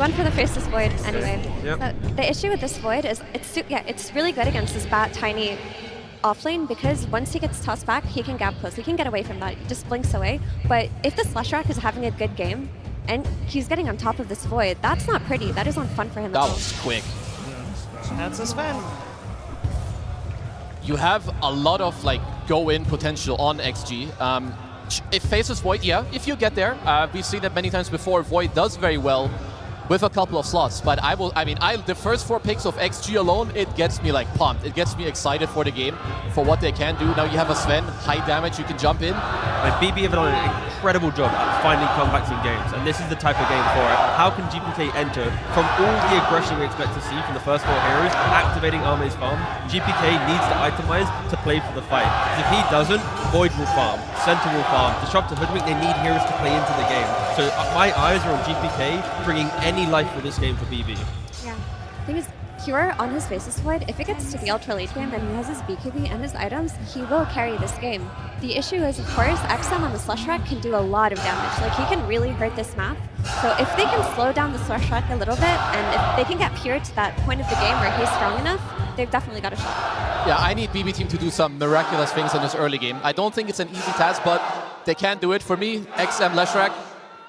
One for the Faceless Void anyway. Yep. So the issue with this Void is it's really good against this bat tiny offlane because once he gets tossed back, he can gap close. He can get away from that. He just blinks away. But if the Slushrack is having a good game and he's getting on top of this Void, that's not pretty. That is not fun for him at all. That was quick. That's a Sven. You have a lot of like go-in potential on XG. If Faceless Void, yeah, if you get there, we've seen that many times before. Void does very well with a couple of slots, but the first 4 picks of XG alone, it gets me like pumped. It gets me excited for the game, for what they can do. Now you have a Sven, high damage, you can jump in. Like BB have done an incredible job at finding comebacks in games, and this is the type of game for it. How can GPK enter from all the aggression we expect to see from the first 4 heroes, activating Arme's farm? GPK needs to itemize to play for the fight. Because if he doesn't, Void will farm, Center will farm, Disruptor, Hoodwink, they need heroes to play into the game. So my eyes are on GPK bringing any life for this game for BB. Yeah. The thing is, Pure on his Faceless Void, if it gets to the ultra late game and he has his BKB and his items, he will carry this game. The issue is, of course, XM on the Slushrack can do a lot of damage. Like, he can really hurt this map. So if they can slow down the Slushrack a little bit, and if they can get Pure to that point of the game where he's strong enough, they've definitely got a shot. Yeah, I need BB team to do some miraculous things in this early game. I don't think it's an easy task, but they can do it. For me, XM Leshrac,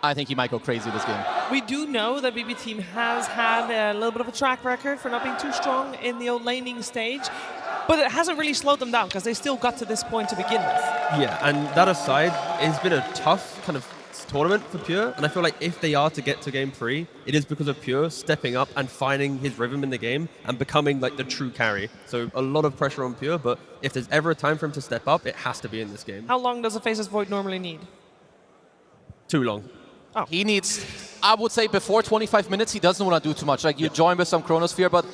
I think he might go crazy this game. We do know that BB team has had a little bit of a track record for not being too strong in the old laning stage, but it hasn't really slowed them down because they still got to this point to begin with. Yeah, and that aside, it's been a tough kind of tournament for Pure, and I feel like if they are to get to game 3, it is because of Pure stepping up and finding his rhythm in the game and becoming like the true carry. So a lot of pressure on Pure, but if there's ever a time for him to step up, it has to be in this game. How long does a Faceless Void normally need? Too long. Oh. He needs, I would say before 25 minutes, he doesn't want to do too much. Like, you join with some Chronosphere, but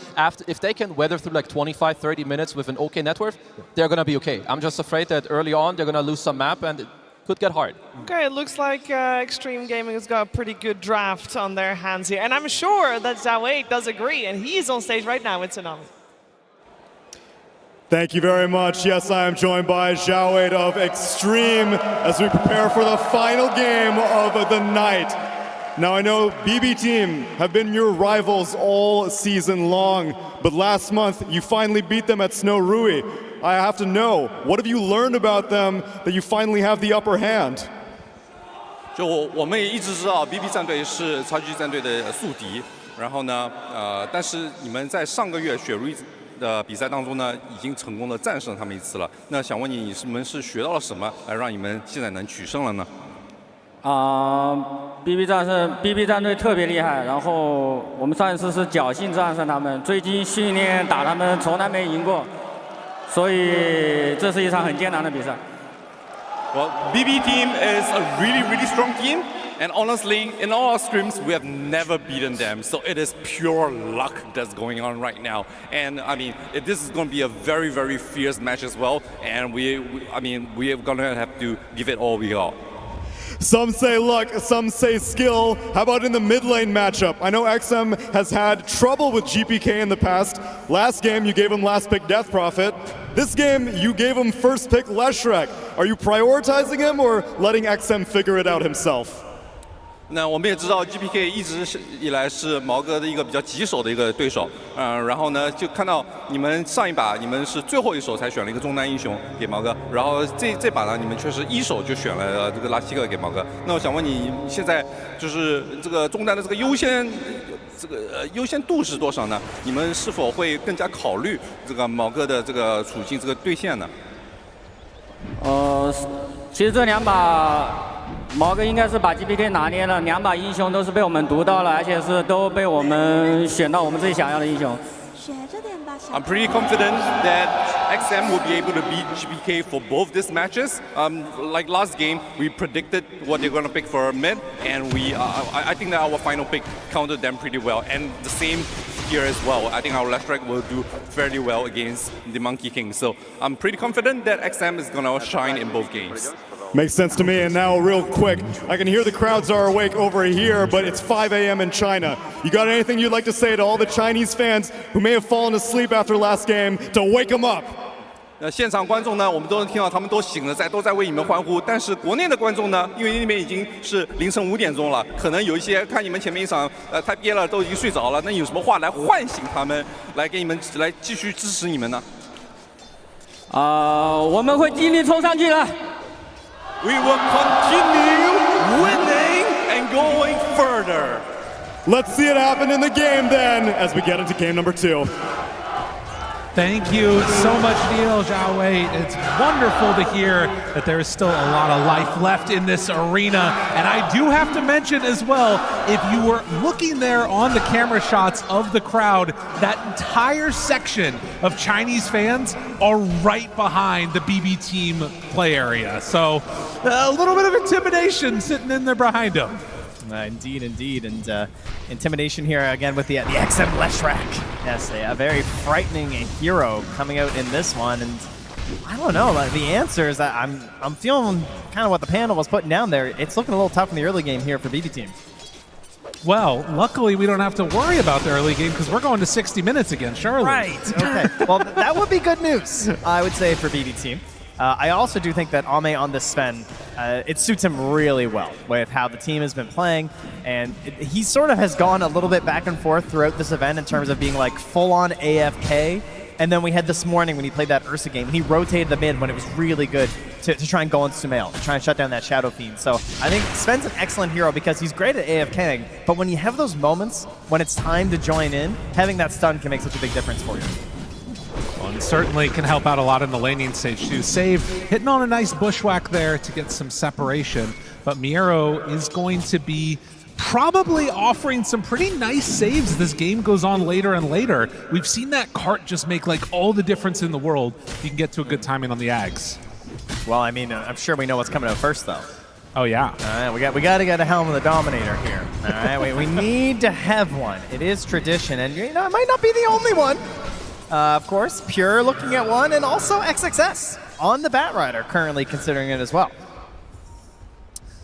if they can weather through like 25, 30 minutes with an okay net worth, they're going to be okay. I'm just afraid that early on, they're going to lose some map, and it could get hard. Okay, it looks like Xtreme Gaming has got a pretty good draft on their hands here. And I'm sure that Zhao does agree, and he's on stage right now with Tsunami. Thank you very much. Yes, I am joined by Zhao of Xtreme as we prepare for the final game of the night. Now, I know BB Team have been your rivals all season long, but last month you finally beat them at Snow Rui. I have to know, what have you learned about them that you finally have the upper hand? 就我们也一直知道 BB 战队是超级战队的宿敌，然后呢，但是你们在上个月雪瑞的比赛当中呢，已经成功的战胜他们一次了。那想问你们是学到了什么，来让你们现在能取胜了呢？BB 战队特别厉害，然后我们上一次是侥幸战胜他们，最近训练打他们从来没赢过，所以这是一场很艰难的比赛。Well, BB team is a really strong team. And honestly, in all our scrims, we have never beaten them. So it is pure luck that's going on right now. And I mean, this is going to be a very fierce match as well. And we are going to have to give it all we got. Some say luck, some say skill. How about in the mid lane matchup? I know XM has had trouble with GPK in the past. Last game, you gave him last pick Death Prophet. This game, you gave him first pick Leshrac. Are you prioritizing him or letting XM figure it out himself? 那我们也知道 GPK 一直以来是毛哥的一个比较棘手的一个对手，然后呢就看到你们上一把你们是最后一手才选了一个中单英雄给毛哥，然后这把呢你们却是一手就选了这个拉希克给毛哥。那我想问你现在就是这个中单的这个优先度是多少呢？你们是否会更加考虑这个毛哥的这个处境这个兑现呢？其实这2把。毛哥应该是把 GPK 拿捏了，2把英雄都是被我们读到了，而且是都被我们选到我们自己想要的英雄。I'm pretty confident that XM will be able to beat GPK for both these matches. Like last game, we predicted what they're going to pick for mid, and I think that our final pick countered them pretty well. And the same here as well. I think our Leshrac will do fairly well against the Monkey King. So I'm pretty confident that XM is going to shine in both games. Makes sense to me. And now real quick, I can hear the crowds are awake over here, but it's 5 a.m. in China. You got anything you'd like to say to all the Chinese fans who may have fallen asleep after last game to wake them up? 现场观众呢，我们都能听到他们都醒了都在为你们欢呼。但是国内的观众呢，因为那边已经是凌晨5点钟了，可能有一些看你们前面一场太憋了，都已经睡着了。那有什么话来唤醒他们，来给你们来继续支持你们呢？我们会尽力冲上去的。We will continue winning and going further. Let's see it happen in the game then as we get into game number 2. Thank you so much, Neil Xiaowei. It's wonderful to hear that there is still a lot of life left in this arena. And I do have to mention as well, if you were looking there on the camera shots of the crowd, that entire section of Chinese fans are right behind the BB team play area. So a little bit of intimidation sitting in there behind them. Indeed, indeed. And intimidation here again with the XM Leshrac. Yes, a very frightening hero coming out in this one. And I don't know, the answers, I'm feeling kind of what the panel was putting down there. It's looking a little tough in the early game here for BB Team. Well, luckily we don't have to worry about the early game because we're going to 60 minutes again, surely. Right, okay. Well, that would be good news, I would say, for BB Team. I also do think that Ame on this Sven, it suits him really well with how the team has been playing, and he sort of has gone a little bit back and forth throughout this event in terms of being like full-on AFK, and then we had this morning when he played that Ursa game, and he rotated the mid when it was really good to try and go on Sumail, to try and shut down that Shadow Fiend. So I think Sven's an excellent hero because he's great at AFKing, but when you have those moments when it's time to join in, having that stun can make such a big difference for you. Well, and certainly can help out a lot in the laning stage too. Save, hitting on a nice bushwhack there to get some separation, but Miero is going to be probably offering some pretty nice saves as this game goes on later and later. We've seen that cart just make like all the difference in the world if you can get to a good timing on the Ags. Well, I mean, I'm sure we know what's coming out first though. Oh yeah. All right, we got to get a Helm of the Dominator here. All right, we need to have one. It is tradition, and you know, it might not be the only one. Of course, Pure looking at one, and also XXS on the Batrider currently considering it as well.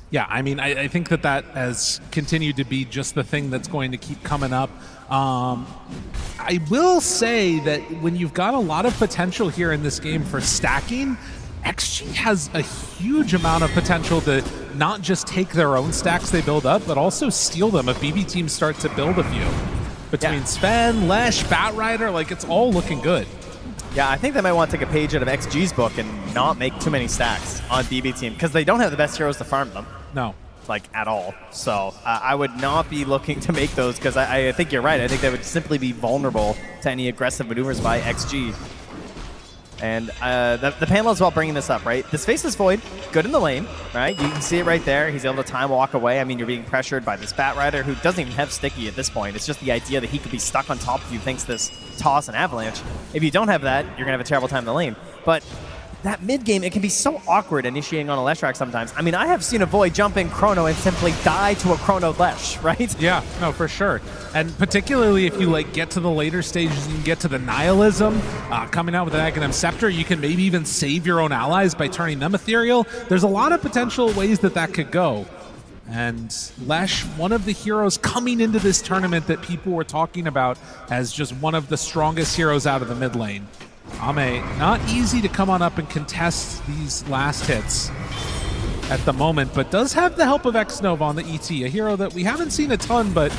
Yeah, I mean, I think that has continued to be just the thing that's going to keep coming up. I will say that when you've got a lot of potential here in this game for stacking, XG has a huge amount of potential to not just take their own stacks they build up, but also steal them if BB teams start to build a few. Between Sven, Lesh, Batrider, like it's all looking good. Yeah, I think they might want to take a page out of XG's book and not make too many stacks on BB team because they don't have the best heroes to farm them. No. Like, at all. So I would not be looking to make those because I think you're right. I think they would simply be vulnerable to any aggressive maneuvers by XG. And the panel as well bringing this up, right? This Faceless Void, good in the lane, right? You can see it right there. He's able to time walk away. I mean, you're being pressured by this Batrider who doesn't even have Sticky at this point. It's just the idea that he could be stuck on top of you thanks this toss and avalanche. If you don't have that, you're going to have a terrible time in the lane. But that mid game, it can be so awkward initiating on a Leshrac sometimes. I mean, I have seen a Void jump in Chrono and simply die to a Chrono Lesh, right? Yeah, no, for sure. And particularly if you like get to the later stages and you get to the Nihilism, coming out with an Aghanim Scepter, you can maybe even save your own allies by turning them ethereal. There's a lot of potential ways that could go. And Lesh, one of the heroes coming into this tournament that people were talking about as just one of the strongest heroes out of the mid lane. Ame, not easy to come on up and contest these last hits at the moment, but does have the help of Xnova on the ET, a hero that we haven't seen a ton, but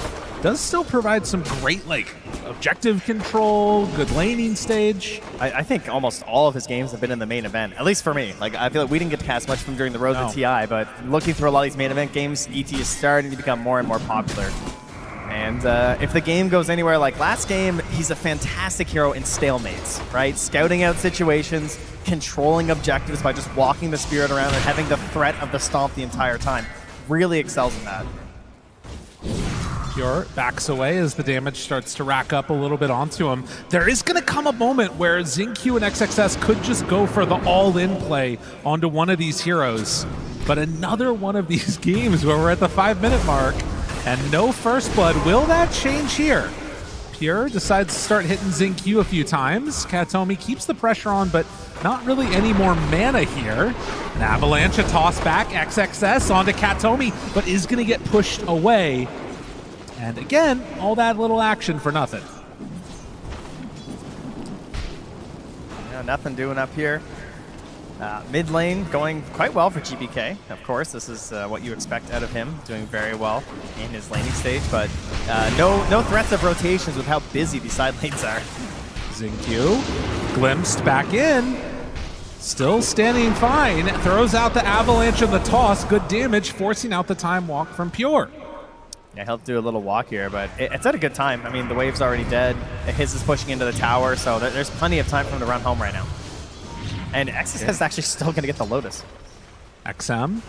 does still provide some great like objective control, good laning stage. I think almost all of his games have been in the main event, at least for me. Like, I feel like we didn't get to cast much from during the Road to TI, but looking through a lot of these main event games, ET is starting to become more and more popular. And if the game goes anywhere like last game, he's a fantastic hero in stalemates, right? Scouting out situations, controlling objectives by just walking the spirit around and having the threat of the stomp the entire time. Really excels in that. Pure backs away as the damage starts to rack up a little bit onto him. There is going to come a moment where XingQ and XXS could just go for the all-in play onto one of these heroes. But another one of these games where we're at the 5-minute mark and no first blood. Will that change here? Pure decides to start hitting XingQ a few times. Katomi keeps the pressure on, but not really any more mana here. An avalanche, a toss back, XXS onto Katomi, but is going to get pushed away. And again, all that little action for nothing. Nothing doing up here. Mid lane going quite well for GPK. Of course, this is what you expect out of him, doing very well in his laning stage, but no threats of rotations with how busy these side lanes are. Xingqiu glimpsed back in. Still standing fine. Throws out the avalanche and the toss. Good damage, forcing out the time walk from Pure. Yeah, he'll do a little walk here, but it's at a good time. I mean, the wave's already dead. His is pushing into the tower, so there's plenty of time for him to run home right now. And XXS is actually still going to get the Lotus. XM.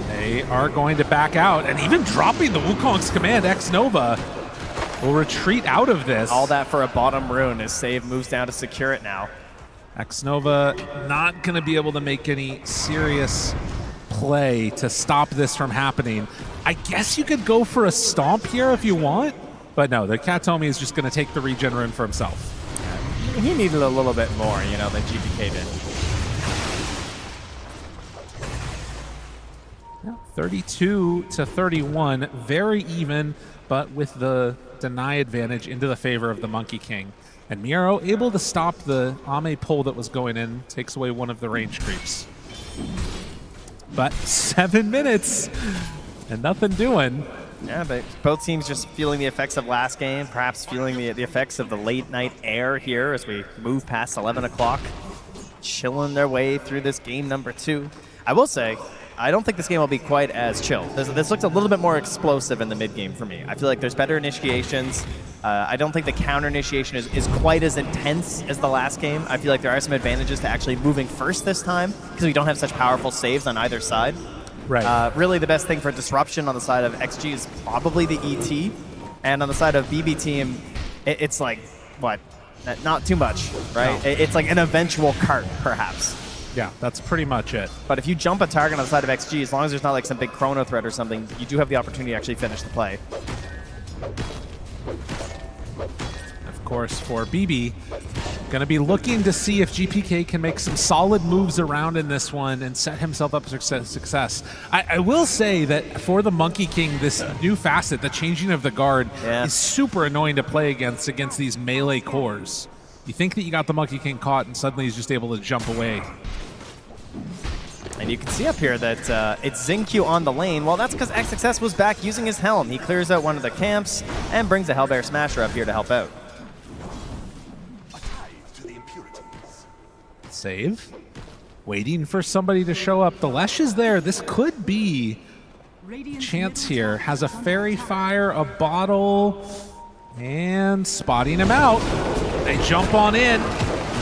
They are going to back out, and even dropping the Wukong's command, X-Nova will retreat out of this. All that for a bottom rune as Save moves down to secure it now. X-Nova not going to be able to make any serious play to stop this from happening. I guess you could go for a stomp here if you want, but no, the Katomi is just going to take the regen rune for himself. He needed a little bit more, than GPK did. Yeah, 32 to 31, very even, but with the deny advantage into the favor of the Monkey King. And Miro able to stop the Ame pull that was going in, takes away one of the range creeps. But 7 minutes and nothing doing. Yeah, but both teams just feeling the effects of last game, perhaps feeling the effects of the late night air here as we move past 11 o'clock, chilling their way through this game number 2. I will say, I don't think this game will be quite as chill. This looks a little bit more explosive in the mid game for me. I feel like there's better initiations. I don't think the counter initiation is quite as intense as the last game. I feel like there are some advantages to actually moving first this time because we don't have such powerful saves on either side. Right. Really, the best thing for disruption on the side of XG is probably the ET. And on the side of BB team, it's like, what? Not too much, right? No. It's like an eventual cart, perhaps. Yeah, that's pretty much it. But if you jump a target on the side of XG, as long as there's not like some big chrono threat or something, you do have the opportunity to actually finish the play. Of course, for BB, going to be looking to see if GPK can make some solid moves around in this one and set himself up for success. I will say that for the Monkey King, this new facet, the changing of the guard, is super annoying to play against these melee cores. You think that you got the Monkey King caught, and suddenly he's just able to jump away. And you can see up here that it's Xingqiu on the lane. Well, that's because XXS was back using his helm. He clears out one of the camps and brings a Hellbear Smasher up here to help out. Save. Waiting for somebody to show up. The Lesh is there. This could be chance here. Has a Fairy Fire, a bottle, and spotting him out. They jump on in.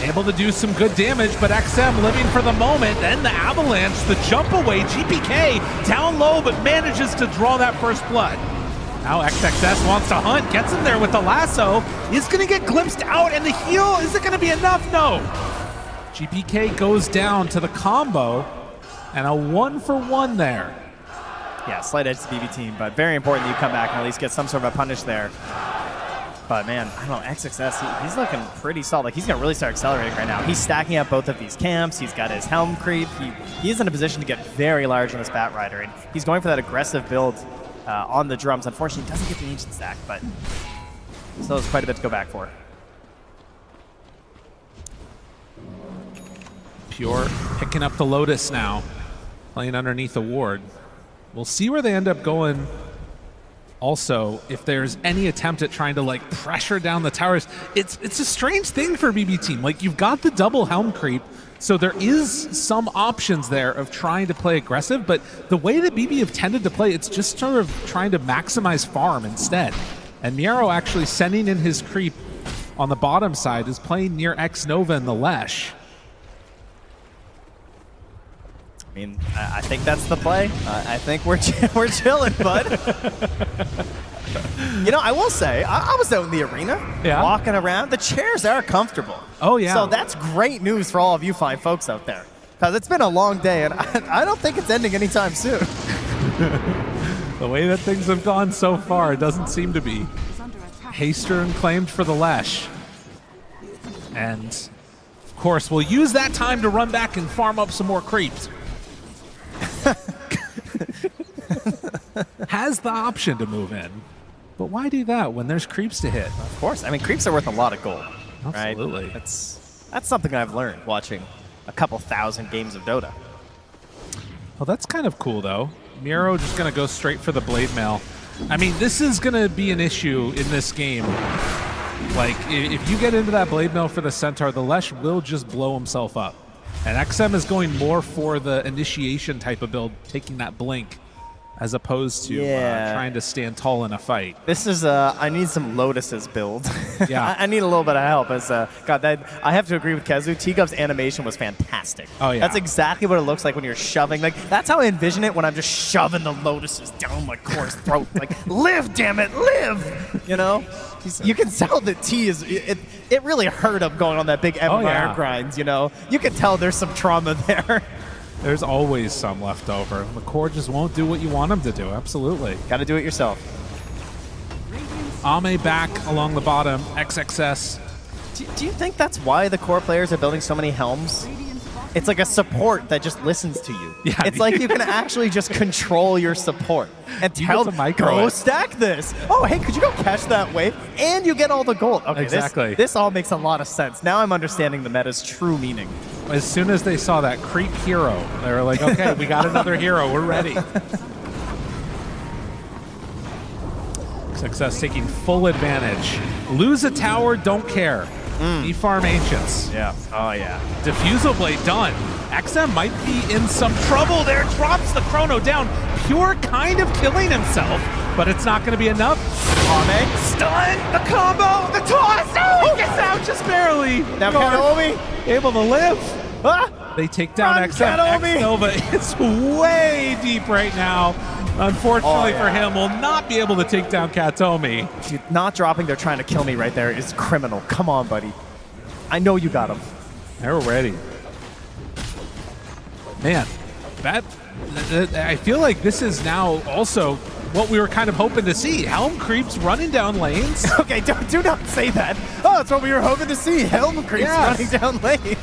Able to do some good damage, but XM living for the moment. Then the avalanche, the jump away. GPK down low, but manages to draw that first blood. Now XXS wants to hunt, gets him there with the lasso. Is going to get glimpsed out, and the heal, is it going to be enough? No. GPK goes down to the combo, and a 1-for-1 there. Yeah, slight edge to BB team, but very important that you come back and at least get some sort of a punish there. But man, I don't know, XXS, he's looking pretty solid. Like, he's going to really start accelerating right now. He's stacking up both of these camps. He's got his helm creep. He is in a position to get very large on this Bat Rider, and he's going for that aggressive build on the drums. Unfortunately, he doesn't get the ancient stack, but still has quite a bit to go back for. Pure picking up the Lotus now, playing underneath the ward. We'll see where they end up going. Also, if there's any attempt at trying to like pressure down the towers, it's a strange thing for BB team. Like, you've got the double helm creep, so there is some options there of trying to play aggressive, but the way that BB have tended to play, it's just sort of trying to maximize farm instead. And Miro actually sending in his creep on the bottom side is playing near X-Nova and the Lesh. I mean, I think that's the play. I think we're chilling, bud. You know, I will say, I was out in the arena, walking around. The chairs are comfortable. Oh, yeah. So that's great news for all of you fine folks out there. Because it's been a long day, and I don't think it's ending anytime soon. The way that things have gone so far, it doesn't seem to be. Hastern claimed for the Lesh. And, of course, we'll use that time to run back and farm up some more creeps. Has the option to move in, but why do that when there's creeps to hit? Of course. I mean, creeps are worth a lot of gold. Absolutely. Right? That's something I've learned watching a couple thousand games of Dota. Well, that's kind of cool, though. Miro just going to go straight for the blade mail. I mean, this is going to be an issue in this game. Like, if you get into that blade mail for the Centaur, the Lesh will just blow himself up. And XM is going more for the initiation type of build, taking that blink, as opposed to trying to stand tall in a fight. This is I need some Lotus's build. Yeah. I need a little bit of help. As God, I have to agree with Kezu. T-Gub's animation was fantastic. Oh, yeah. That's exactly what it looks like when you're shoving. Like, that's how I envision it when I'm just shoving the Lotuses down my core's throat. Like, live, damn it, live! You know? You can tell that T is, it really hurt him going on that big MMR grind, you know? You can tell there's some trauma there. There's always some left over. The core just won't do what you want them to do. Absolutely. Got to do it yourself. Ame back along the bottom. XXS. Do you think that's why the core players are building so many helms? It's like a support that just listens to you. Yeah, it's like you can actually just control your support and tell them, go stack this. Oh, hey, could you go catch that wave? And you get all the gold. Okay, exactly. This all makes a lot of sense. Now I'm understanding the meta's true meaning. As soon as they saw that creep hero, they were like, okay, we got another hero. We're ready. Success taking full advantage. Lose a tower, don't care. E-farm Ancients. Yeah. Oh, yeah. Diffusal Blade done. XM might be in some trouble there. Drops the Chrono down. Pure kind of killing himself, but it's not going to be enough. Ame. Stun! The combo! The toss! No! He gets out just barely. Now Kanomi able to live. Ah! They take down Run, XM. Kanomi! Xnova is way deep right now. Unfortunately for him, will not be able to take down Katomi. Dude, not dropping, they're trying to kill me right there is criminal. Come on, buddy. I know you got him. They're ready. Man, I feel like this is now also what we were kind of hoping to see. Helm creeps running down lanes. Okay, do not say that. Oh, that's what we were hoping to see. Helm creeps running down lanes.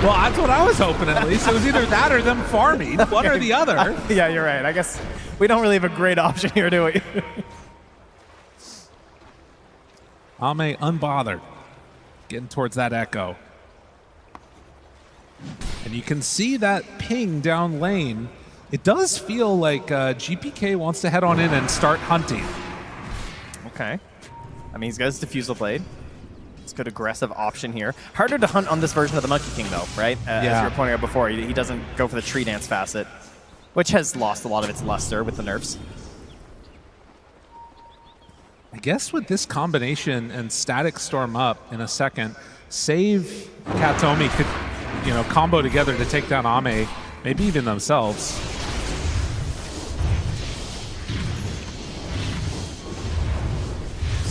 Well, that's what I was hoping at least. It was either that or them farming, one or the other. Yeah, you're right. I guess we don't really have a great option here, do we? Ame unbothered, getting towards that echo. And you can see that ping down lane. It does feel like GPK wants to head on in and start hunting. Okay. I mean, he's got his Diffusal Blade. It's a good aggressive option here. Harder to hunt on this version of the Monkey King, though, right? As you were pointing out before, he doesn't go for the Tree Dance facet, which has lost a lot of its luster with the nerfs. I guess with this combination and Static Storm up in a second, save Katomi could, combo together to take down Ame, maybe even themselves.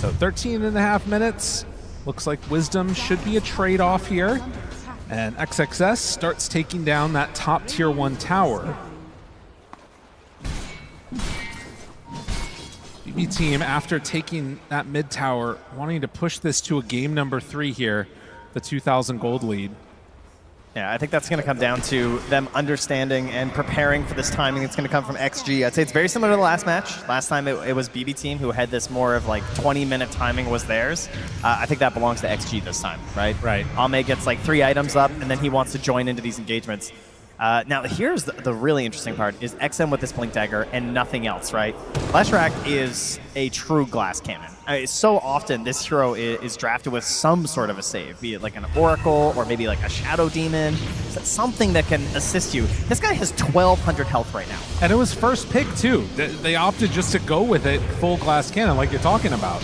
So 13.5 minutes. Looks like Wisdom should be a trade-off here. And XXS starts taking down that top tier 1 tower. BB team, after taking that mid tower, wanting to push this to a game number 3 here, the 2,000 gold lead. Yeah, I think that's going to come down to them understanding and preparing for this timing that's going to come from XG. I'd say it's very similar to the last match. Last time it was BB team who had this more of like 20-minute timing was theirs. I think that belongs to XG this time, right? Right. Ame gets like 3 items up, and then he wants to join into these engagements. Now, here's the really interesting part, is XM with this Blink Dagger and nothing else, right? Leshrac is a true glass cannon. So often, this hero is drafted with some sort of a save, be it like an Oracle or maybe like a Shadow Demon, something that can assist you. This guy has 1,200 health right now. And it was first pick, too. They opted just to go with it full glass cannon, like you're talking about.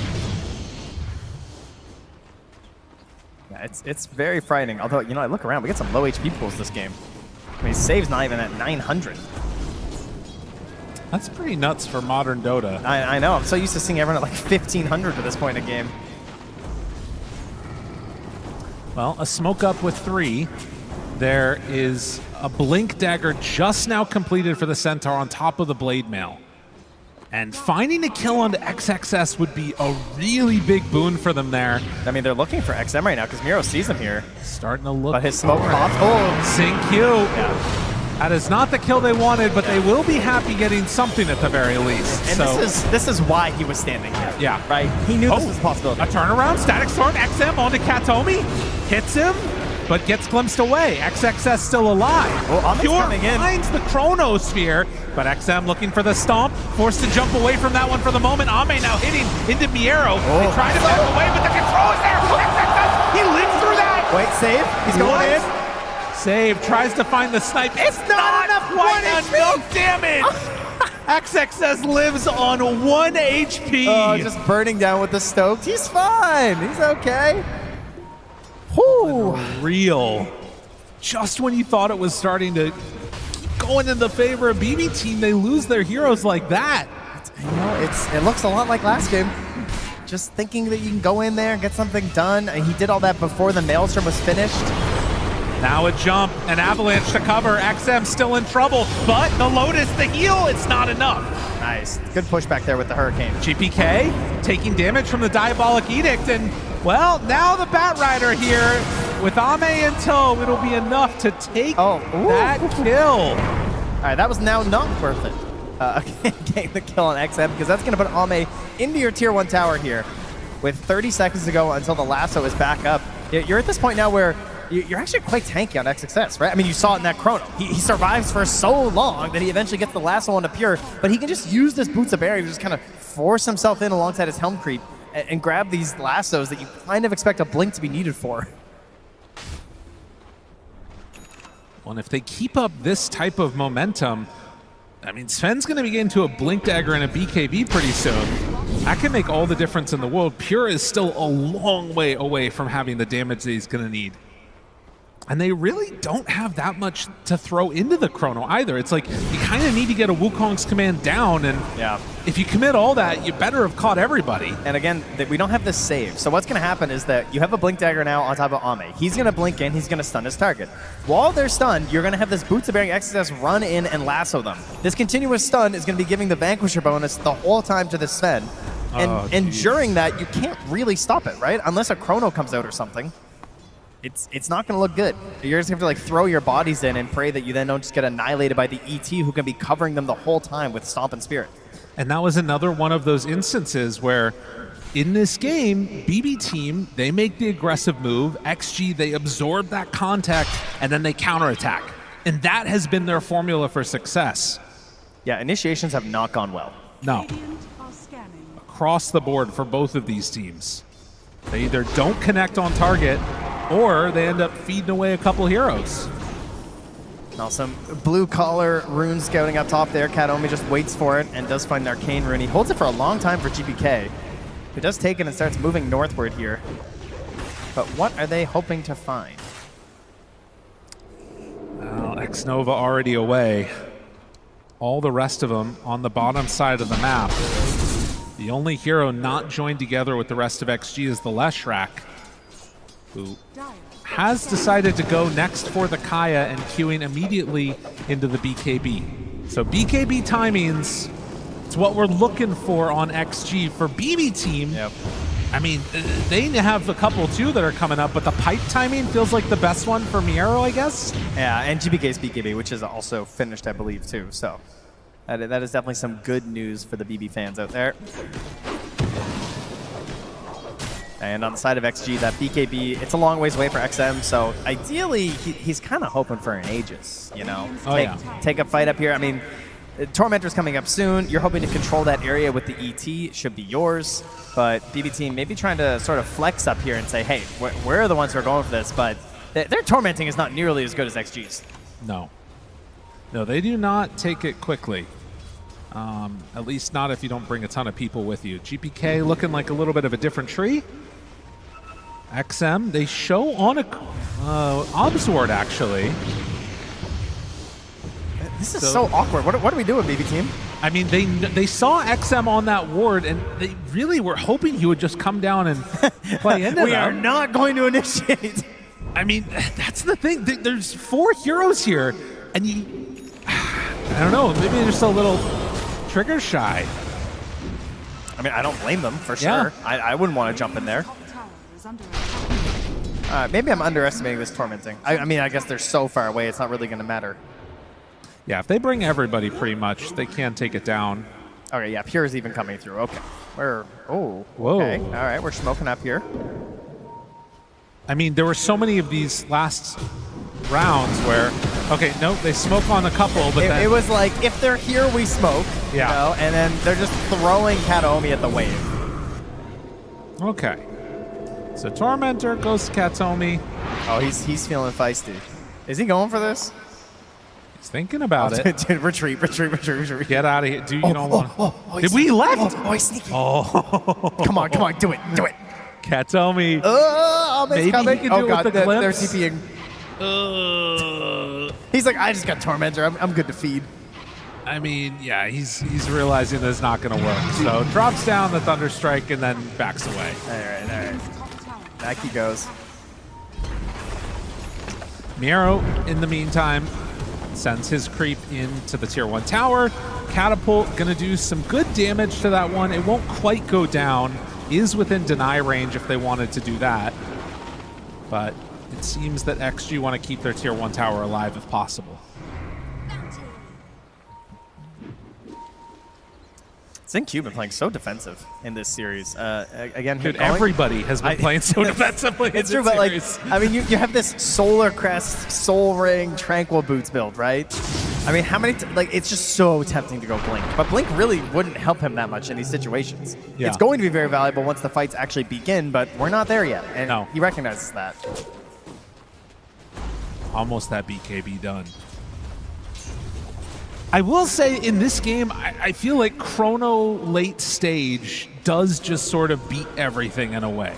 Yeah, it's very frightening. Although, I look around, we get some low HP pools this game. I mean, save's not even at 900. That's pretty nuts for modern Dota. I know. I'm so used to seeing everyone at like 1,500 at this point in the game. Well, a smoke up with 3. There is a Blink Dagger just now completed for the Centaur on top of the Blade Mail. And finding a kill onto XXS would be a really big boon for them there. I mean, they're looking for XM right now because Miro sees him here. Starting to look. But his smoke pops. Oh, Sync Q. Yeah. That is not the kill they wanted, but they will be happy getting something at the very least. And this is why he was standing here. Yeah. Right? He knew this was a possibility. A turnaround, Static Storm, XM onto Katomi. Hits him. but gets glimpsed away. XXS still alive. Well, Ame's Pure coming in. finds the Chronosphere, but XM looking for the stomp, forced to jump away from that one for the moment. Ame now hitting into Miero. They try to back away, but the control is there. XXS, he lives through that. Wait, save. He's going in. Save, tries to find the snipe. It's not enough. Quite enough damage. XXS lives on 1 HP. Oh, just burning down with the stoked. He's fine. He's okay. Whew. Real. Just when you thought it was starting to keep going in the favor of BB Team, they lose their heroes like that. You know, it looks a lot like last game. Just thinking that you can go in there and get something done. And he did all that before the Maelstrom was finished. Now a jump, an avalanche to cover. XM still in trouble, but the Lotus, the heal, it's not enough. Nice. Good pushback there with the Hurricane. GPK taking damage from the Diabolic Edict, and well, now the Bat Rider here with Ame in tow, it'll be enough to take that kill. All right, that was now not worth it. Getting the kill on XM, because that's going to put Ame into your tier 1 tower here with 30 seconds to go until the lasso is back up. You're at this point now where you're actually quite tanky on XXS, right? I mean, you saw it in that chrono. He survives for so long that he eventually gets the lasso onto Pure, but he can just use this Boots of Barrier to just kind of force himself in alongside his Helm Creep and grab these lassos that you kind of expect a blink to be needed for. Well, and if they keep up this type of momentum, I mean, Sven's going to be getting to a Blink Dagger and a BKB pretty soon. That can make all the difference in the world. Pure is still a long way away from having the damage that he's going to need. And they really don't have that much to throw into the chrono either. It's like you kind of need to get a Wukong's command down, and if you commit all that, you better have caught everybody. And again, we don't have this save. So what's going to happen is that you have a Blink Dagger now on top of Ame. He's going to blink in, he's going to stun his target. While they're stunned, you're going to have this Boots of Bearing XSS run in and lasso them. This continuous stun is going to be giving the Vanquisher bonus the whole time to the Sven. And during that, you can't really stop it, right? Unless a chrono comes out or something. It's not going to look good. You're just going to have to throw your bodies in and pray that you then don't just get annihilated by the ET who can be covering them the whole time with Stomp and Spirit. And that was another one of those instances where in this game, BB Team, they make the aggressive move. XG, they absorb that contact, and then they counterattack. And that has been their formula for success. Yeah, initiations have not gone well. No. Across the board for both of these teams. They either don't connect on target, or they end up feeding away a couple heroes. Now some blue collar rune scouting up top there. Katomi just waits for it and does find an arcane rune. He holds it for a long time for GPK, who does take it and starts moving northward here. But what are they hoping to find? Well, X-Nova already away. All the rest of them on the bottom side of the map. The only hero not joined together with the rest of XG is the Leshrac, who has decided to go next for the Kaya and queuing immediately into the BKB. So BKB timings, it's what we're looking for on XG. For BB Team, I mean, they have a couple too that are coming up, but the pipe timing feels like the best one for Miero, I guess. Yeah, and GPK's BKB, which is also finished, I believe, too. So that is definitely some good news for the BB fans out there. And on the side of XG, that BKB, it's a long ways away for XM, so ideally, he's kind of hoping for an Aegis, you know? Take a fight up here. I mean, Tormentor's coming up soon. You're hoping to control that area with the ET. Should be yours. But BB Team maybe trying to sort of flex up here and say, hey, we're the ones who are going for this, but their tormenting is not nearly as good as XG's. No. No, they do not take it quickly. At least not if you don't bring a ton of people with you. GPK looking like a little bit of a different tree. XM, they show on a Obs Ward, actually. This is so awkward. What are we doing, BB Team? I mean, they saw XM on that ward, and they really were hoping he would just come down and play into We are not going to initiate. I mean, that's the thing. There's 4 heroes here, and I don't know, maybe they're just a little trigger shy. I mean, I don't blame them, for sure. I wouldn't want to jump in there. Maybe I'm underestimating this tormenting. I mean, I guess they're so far away, it's not really going to matter. Yeah, if they bring everybody pretty much, they can take it down. Okay, yeah, Pure is even coming through. Okay. Whoa. Okay. All right, we're smoking up here. I mean, there were so many of these last rounds where, okay, nope, they smoke on a couple, but then it was like, if they're here, we smoke. Yeah. You know, and then they're just throwing Kataomi at the wave. Okay. So Tormentor goes to Kataomi. Oh, he's feeling feisty. Is he going for this? He's thinking about it. Dude, retreat. Get out of here. Dude, you don't want... Did we left? Oh, he's sneaky. Oh. Come on, do it. Kataomi. Maybe coming. He can do it God, with the they're glimpse. TPing. He's like, I just got Tormentor. I'm good to feed. I mean, yeah, he's realizing that it's not going to work. So drops down the Thunder Strike and then backs away. All right. Back he goes. Miero, in the meantime, sends his creep into the tier 1 tower. Catapult going to do some good damage to that one. It won't quite go down. Is within deny range if they wanted to do that. But it seems that XG want to keep their tier 1 tower alive if possible. Xinq been playing so defensive in this series. Again, Dude, everybody has been playing so defensively. It's true, but like, I mean, you have this Solar Crest, Soul Ring, Tranquil Boots build, right? I mean, how many? Like, it's just so tempting to go Blink, but Blink really wouldn't help him that much in these situations. Yeah. It's going to be very valuable once the fights actually begin, but we're not there yet, and No. he recognizes that. Almost that BKB done. I will say in this game, I feel like Chrono late stage does just sort of beat everything in a way.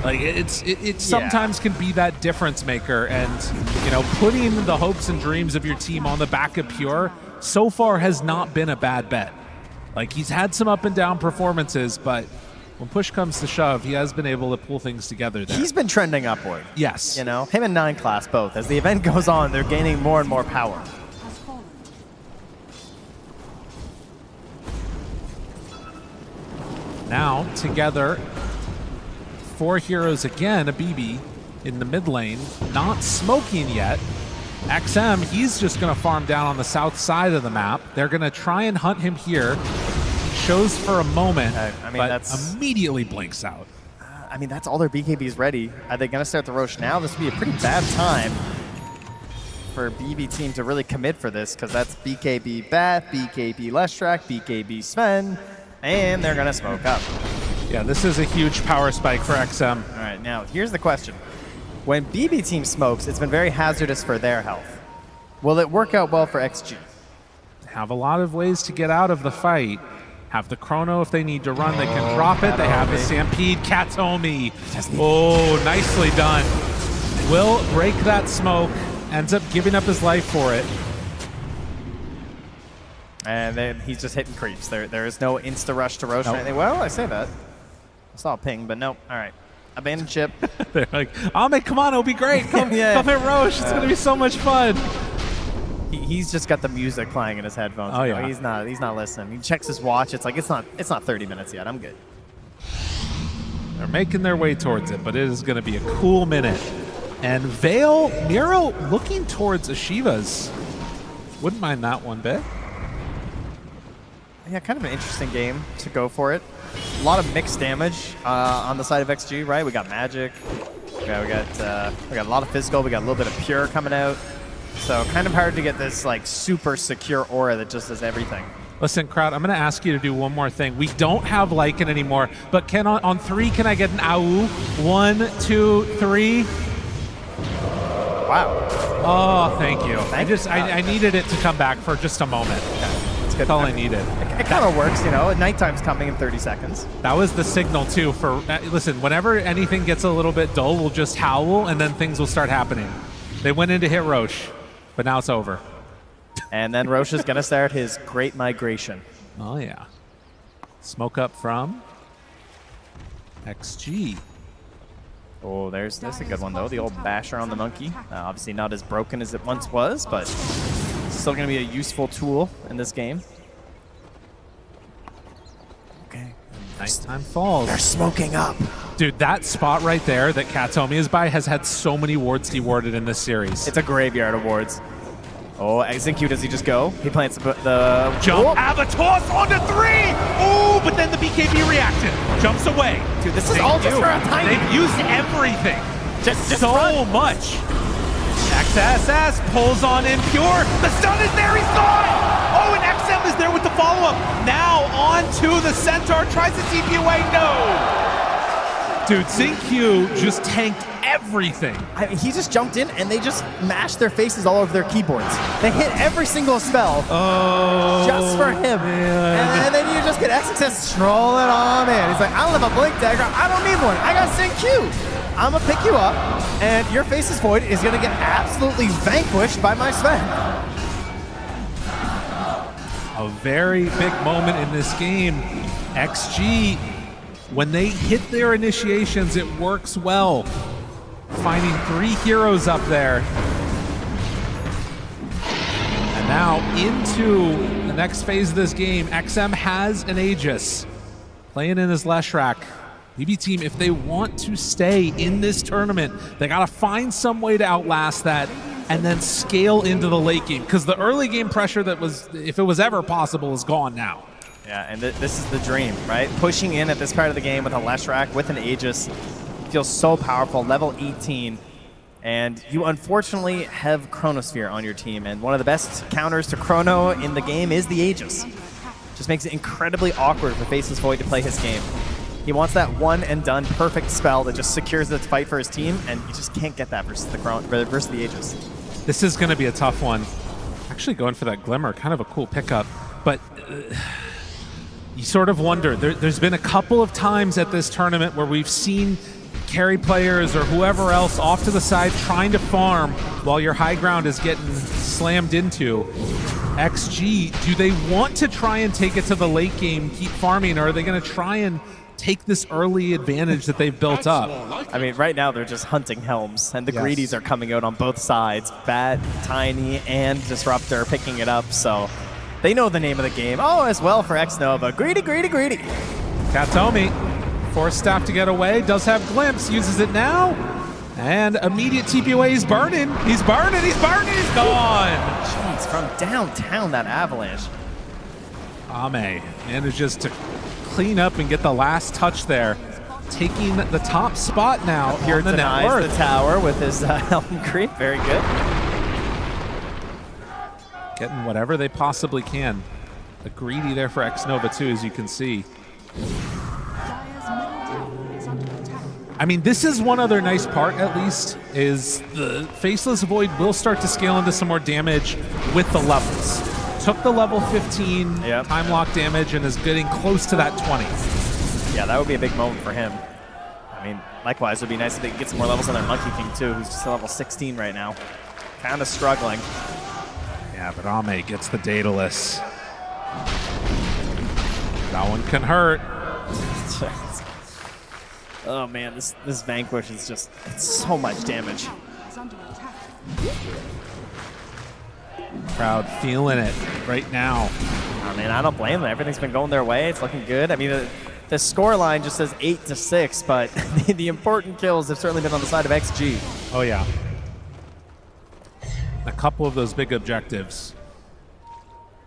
Like it sometimes can be that difference maker, and you know, putting the hopes and dreams of your team on the back of Pure so far has not been a bad bet. Like, he's had some up and down performances, but when push comes to shove, he has been able to pull things together there. He's been trending upward. Yes. You know, him and 9 Class both. As the event goes on, they're gaining more and more power. Now, together, 4 heroes again, a BB in the mid lane, not smoking yet. XM, he's just going to farm down on the south side of the map. They're going to try and hunt him here. Shows for a moment, I mean, but that's immediately blinks out. I mean, that's all their BKBs ready. Are they going to start the Roche now? This would be a pretty bad time for BB team to really commit for this, because that's BKB Bat, BKB Leshrac, BKB Sven, and they're going to smoke up. Yeah, this is a huge power spike for XM. All right, now here's the question. When BB team smokes, it's been very hazardous for their health. Will it work out well for XG? Have a lot of ways to get out of the fight. Have the Chrono if they need to run, they can drop it. They have the Stampede, Kataomi. Oh, nicely done. Will break that smoke, ends up giving up his life for it. And then he's just hitting creeps. There is no insta-rush to Roche or anything. Well, I say that. I saw a ping, but nope. All right. Abandoned ship. They're like, Ahmed, come on, it'll be great. Come, come hit Roche. It's going to be so much fun. He's just got the music playing in his headphones. Oh, you know, yeah. He's not listening. He checks his watch. It's like, it's not 30 minutes yet. I'm good. They're making their way towards it, but it is going to be a cool minute. And Vale, Miro looking towards Ashivas. Wouldn't mind that one bit. Yeah, kind of an interesting game to go for it. A lot of mixed damage on the side of XG, right? We got magic. We got a lot of physical. We got a little bit of pure coming out. So kind of hard to get this like super secure aura that just does everything. Listen, crowd, I'm going to ask you to do one more thing. We don't have Lycan anymore, but can on 3, can I get an AU? 1, 2, 3. Wow. Oh, thank you. I needed it to come back for just a moment. That's all I needed. It kind of works, you know. Nighttime's coming in 30 seconds. That was the signal, too, for... listen, whenever anything gets a little bit dull, we'll just howl, and then things will start happening. They went in to hit Roche, but now it's over. And then Roche is going to start his great migration. Oh, yeah. Smoke up from XG. Oh, there's a good one, though. The old basher on the monkey. Obviously not as broken as it once was, but still going to be a useful tool in this game. Okay. Nighttime falls. They're smoking up. Dude, that spot right there that Kataomi is by has had so many wards dewarded in this series. It's a graveyard of wards. Oh, Xinq, does he just go? He plants the jump, Avatos onto 3! Oh, but then the BKB reaction jumps away. Dude, this is all just for a tiny. They've used everything. Just so run. much. XSS pulls on in Pure. The stun is there, he's gone! Oh, and XM is there with the follow-up. Now on to the Centaur, tries to TP away, no! Dude, XinQ just tanked everything. He just jumped in and they just mashed their faces all over their keyboards. They hit every single spell just for him. And then you just get XXS strolling on in. He's like, I don't have a Blink Dagger. I don't need one. I got XinQ. I'm going to pick you up, and your Faceless Void is going to get absolutely vanquished by my Sven. A very big moment in this game. XG, when they hit their initiations, it works well. Finding 3 heroes up there. And now into the next phase of this game. XM has an Aegis. Playing in his Leshrac. BB team, if they want to stay in this tournament, they gotta find some way to outlast that and then scale into the late game. Because the early game pressure that was, if it was ever possible, is gone now. Yeah, and this is the dream, right? Pushing in at this part of the game with a Leshrac, with an Aegis, feels so powerful, level 18. And you unfortunately have Chronosphere on your team, and one of the best counters to Chrono in the game is the Aegis. Just makes it incredibly awkward for Faceless Void to play his game. He wants that one and done perfect spell that just secures the fight for his team, and you just can't get that versus the Aegis. This is going to be a tough one. Actually going for that Glimmer, kind of a cool pickup, but you sort of wonder. There's been a couple of times at this tournament where we've seen carry players or whoever else off to the side trying to farm while your high ground is getting slammed into. XG, do they want to try and take it to the late game, keep farming, or are they going to try and take this early advantage that they've built up? I mean, right now they're just hunting Helms, and the Greedies are coming out on both sides. Bat, Tiny, and Disruptor picking it up, so they know the name of the game. Oh, as well for Xnova. Greedy, greedy, greedy. Katomi, forced staff to get away, does have Glimpse, uses it now, and immediate TP away. He's burning, he's burning, he's burning, he's gone. Jeez, from downtown, that avalanche. Ame manages to clean up and get the last touch there, taking the top spot now. Pure on the net denies worth. the tower with his Helm creep. Very good. Getting whatever they possibly can. The greedy there for Xnova too, as you can see. I mean, this is one other nice part, at least, is the Faceless Void will start to scale into some more damage with the levels. Took the level 15 time lock damage and is getting close to that 20. Yeah, that would be a big moment for him. I mean, likewise, it would be nice if they could get some more levels on their Monkey King too, who's just a level 16 right now. Kind of struggling. Yeah, but Ame gets the Daedalus. That one can hurt. Oh man, this Vanquish is just, it's so much damage. Crowd feeling it right now. I mean, I don't blame them. Everything's been going their way. It's looking good. I mean, the score line just says 8-6, but the important kills have certainly been on the side of XG. Oh yeah. A couple of those big objectives.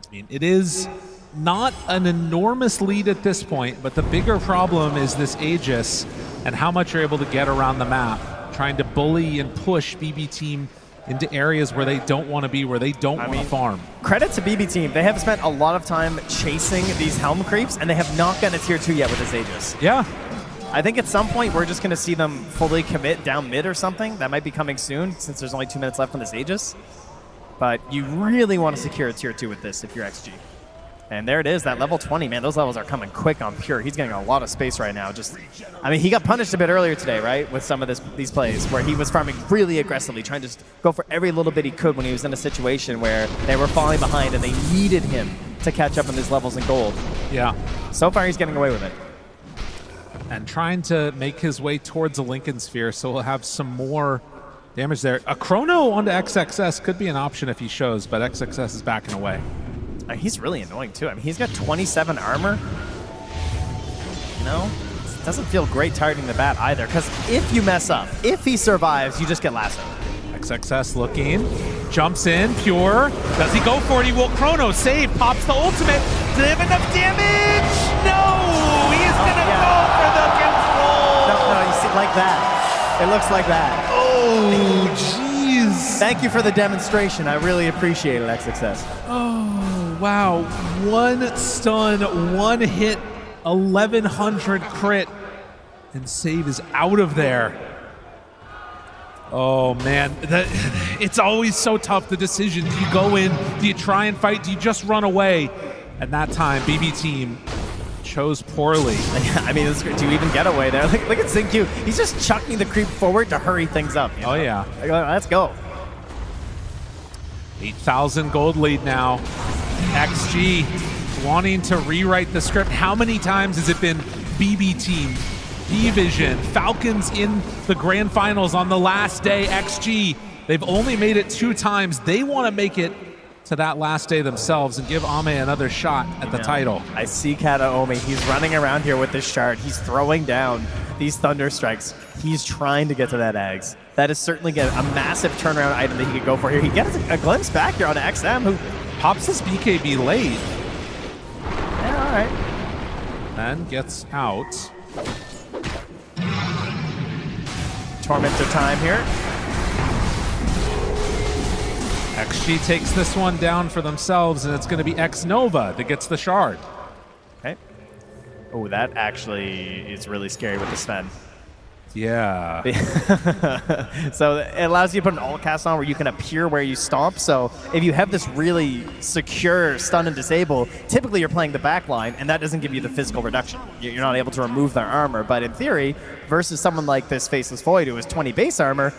I mean, it is not an enormous lead at this point, but the bigger problem is this Aegis and how much you're able to get around the map, trying to bully and push BB team into areas where they don't want to be, where they don't want to farm. Credit to BB team. They have spent a lot of time chasing these Helm creeps, and they have not gotten a tier 2 yet with this Aegis. Yeah. I think at some point we're just going to see them fully commit down mid or something. That might be coming soon, since there's only 2 minutes left on this Aegis. But you really want to secure a tier 2 with this if you're XG. And there it is, that level 20, man, those levels are coming quick on Pure. He's getting a lot of space right now. I mean, he got punished a bit earlier today, right, with some of these plays, where he was farming really aggressively, trying to just go for every little bit he could when he was in a situation where they were falling behind and they needed him to catch up on these levels in gold. Yeah. So far, he's getting away with it. And trying to make his way towards a Lincoln Sphere, so he'll have some more damage there. A Chrono onto XXS could be an option if he shows, but XXS is backing away. He's really annoying too. I mean, he's got 27 armor. You know, it doesn't feel great targeting the bat either, because if you mess up, if he survives, you just get lassoed. XXS looking, jumps in, Pure. Does he go for it? He will. Chrono save, pops the ultimate. Do they have enough damage? No, he is gonna go for the control. No, you see, like that. It looks like that. Oh, jeez. Thank you for the demonstration. I really appreciate it, XXS. Oh, wow. One stun, one hit, 1100 crit, and save is out of there. Oh, man. It's always so tough, the decision. Do you go in? Do you try and fight? Do you just run away? And that time, BB Team chose poorly. I mean, do you even get away there? Look at Xingqiu. He's just chucking the creep forward to hurry things up. You know? Oh, yeah. Let's go. 8,000 gold lead now. XG wanting to rewrite the script. How many times has it been BB Team, D-Vision, Falcons in the grand finals on the last day? XG, they've only made it 2 times. They want to make it to that last day themselves and give Ame another shot at the title. I see Kataomi. He's running around here with this shard. He's throwing down these Thunder Strikes. He's trying to get to that Eggs. That is certainly a massive turnaround item that he could go for here. He gets a glimpse back here on XM, who pops his BKB late. Yeah, all right. And gets out. Tormentor time here. XG takes this one down for themselves, and it's going to be X Nova that gets the shard. Okay. Oh, that actually is really scary with the Sven. Yeah. So it allows you to put an alt cast on where you can appear where you stomp. So if you have this really secure stun and disable, typically you're playing the back line, and that doesn't give you the physical reduction. You're not able to remove their armor. But in theory, versus someone like this Faceless Void who has 20 base armor,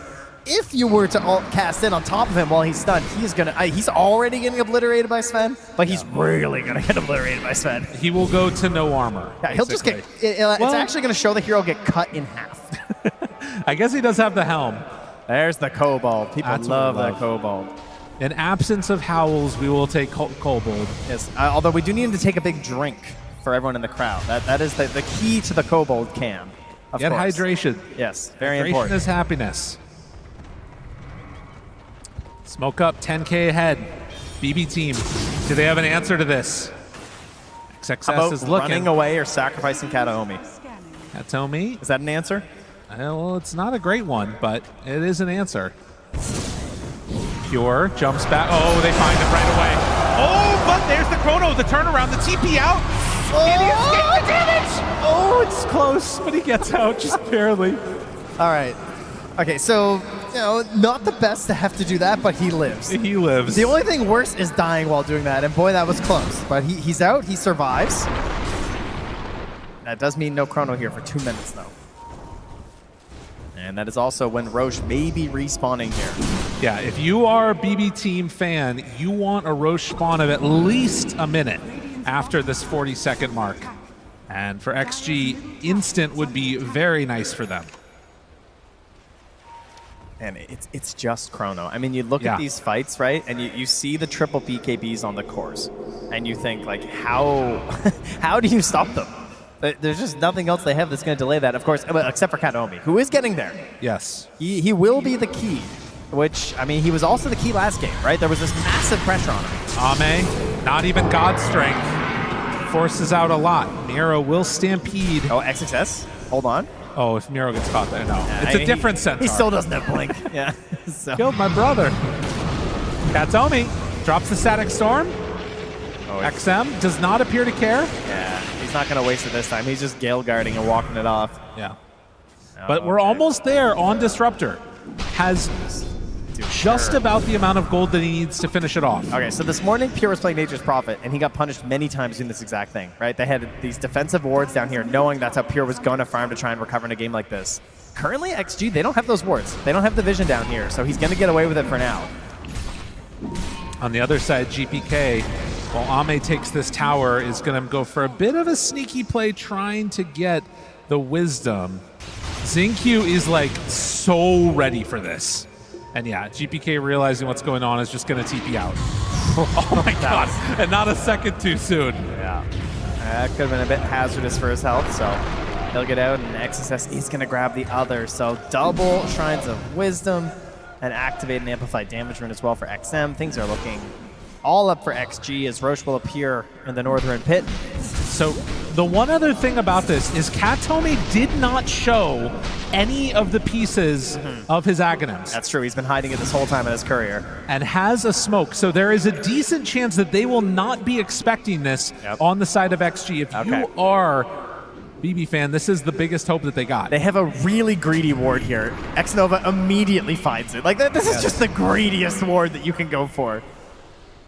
if you were to alt cast in on top of him while he's stunned, he's already getting obliterated by Sven, but he's really gonna get obliterated by Sven. He will go to no armor. Yeah, he'll just get. It's actually gonna show the hero get cut in half. I guess he does have the helm. There's the Kobold. People love that Kobold. In absence of Howls, we will take Kobold. Yes, although we do need him to take a big drink for everyone in the crowd. That is the key to the Kobold can. Get hydration. Yes, very hydration important. Hydration is happiness. Smoke up, 10K ahead. BB Team, do they have an answer to this? XXS is looking. Running away or sacrificing Kataomi? Kataomi? Is that an answer? Well, it's not a great one, but it is an answer. Pure jumps back. Oh, they find it right away. Oh, but there's the chrono, the turnaround, the TP out. Can he escape the damage? Oh, it's close, but he gets out just barely. All right. Okay, so, not the best to have to do that, but he lives. He lives. The only thing worse is dying while doing that, and boy, that was close. But he's out, he survives. That does mean no chrono here for 2 minutes, though. And that is also when Roche may be respawning here. Yeah, if you are a BB Team fan, you want a Roche spawn of at least a minute after this 40-second mark. And for XG, instant would be very nice for them. And it's just chrono. I mean, you look at these fights, right? And you see the triple BKBs on the course. And you think, like, how do you stop them? There's just nothing else they have that's going to delay that, of course, except for Kataomi, who is getting there. Yes. He will be the key, which, I mean, he was also the key last game, right? There was this massive pressure on him. Ame, not even God strength, forces out a lot. Miro will stampede. Oh, XXS? Hold on. Oh, if Miro gets caught there, no. It's a different centaur. He still doesn't have blink. Yeah. So. Killed my brother. Kataomi drops the static storm. Oh, XM does not appear to care. Yeah, he's not going to waste it this time. He's just Gale guarding and walking it off. Yeah. But we're almost there on Disruptor. Has just about the amount of gold that he needs to finish it off. Okay, so this morning, Pure was playing Nature's Prophet, and he got punished many times doing this exact thing, right? They had these defensive wards down here, knowing that's how Pure was going to farm to try and recover in a game like this. Currently, XG, they don't have those wards. They don't have the vision down here, so he's going to get away with it for now. On the other side, GPK, while Ame takes this tower, is going to go for a bit of a sneaky play, trying to get the wisdom. Xingqiu is like so ready for this. And yeah, GPK realizing what's going on is just going to TP out. Oh my god, and not a second too soon. Yeah. That could have been a bit hazardous for his health, so he'll get out, and XSS is going to grab the other. So double Shrines of Wisdom and activate an Amplified Damage Rune as well for XM. Things are looking all up for XG as Roche will appear in the Northern Pit. So The one other thing about this is Katome did not show any of the pieces of his Aghanims. That's true. He's been hiding it this whole time in his career. And has a smoke. So there is a decent chance that they will not be expecting this on the side of XG. If you are BB fan, this is the biggest hope that they got. They have a really greedy ward here. Xnova immediately finds it. Like, this is just the greediest ward that you can go for.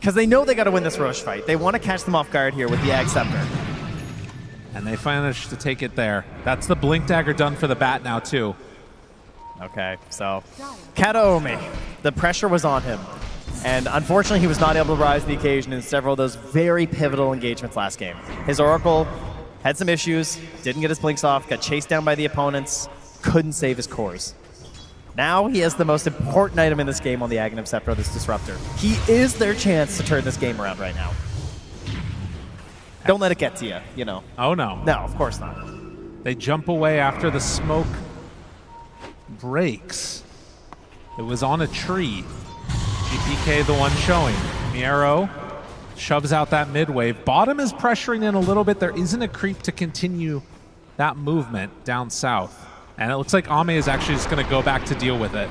Because they know they got to win this Roche fight. They want to catch them off guard here with the Ag Scepter. And they managed to take it there. That's the Blink Dagger done for the bat now, too. Okay, so Katome, the pressure was on him. And unfortunately, he was not able to rise to the occasion in several of those very pivotal engagements last game. His Oracle had some issues, didn't get his blinks off, got chased down by the opponents, couldn't save his cores. Now he has the most important item in this game on the Aghanim Scepter, this Disruptor. He is their chance to turn this game around right now. Don't let it get to you, you know. Oh, no. No, of course not. They jump away after the smoke breaks. It was on a tree. GPK the one showing. Miero shoves out that mid wave. Bottom is pressuring in a little bit. There isn't a creep to continue that movement down south. And it looks like Ame is actually just going to go back to deal with it.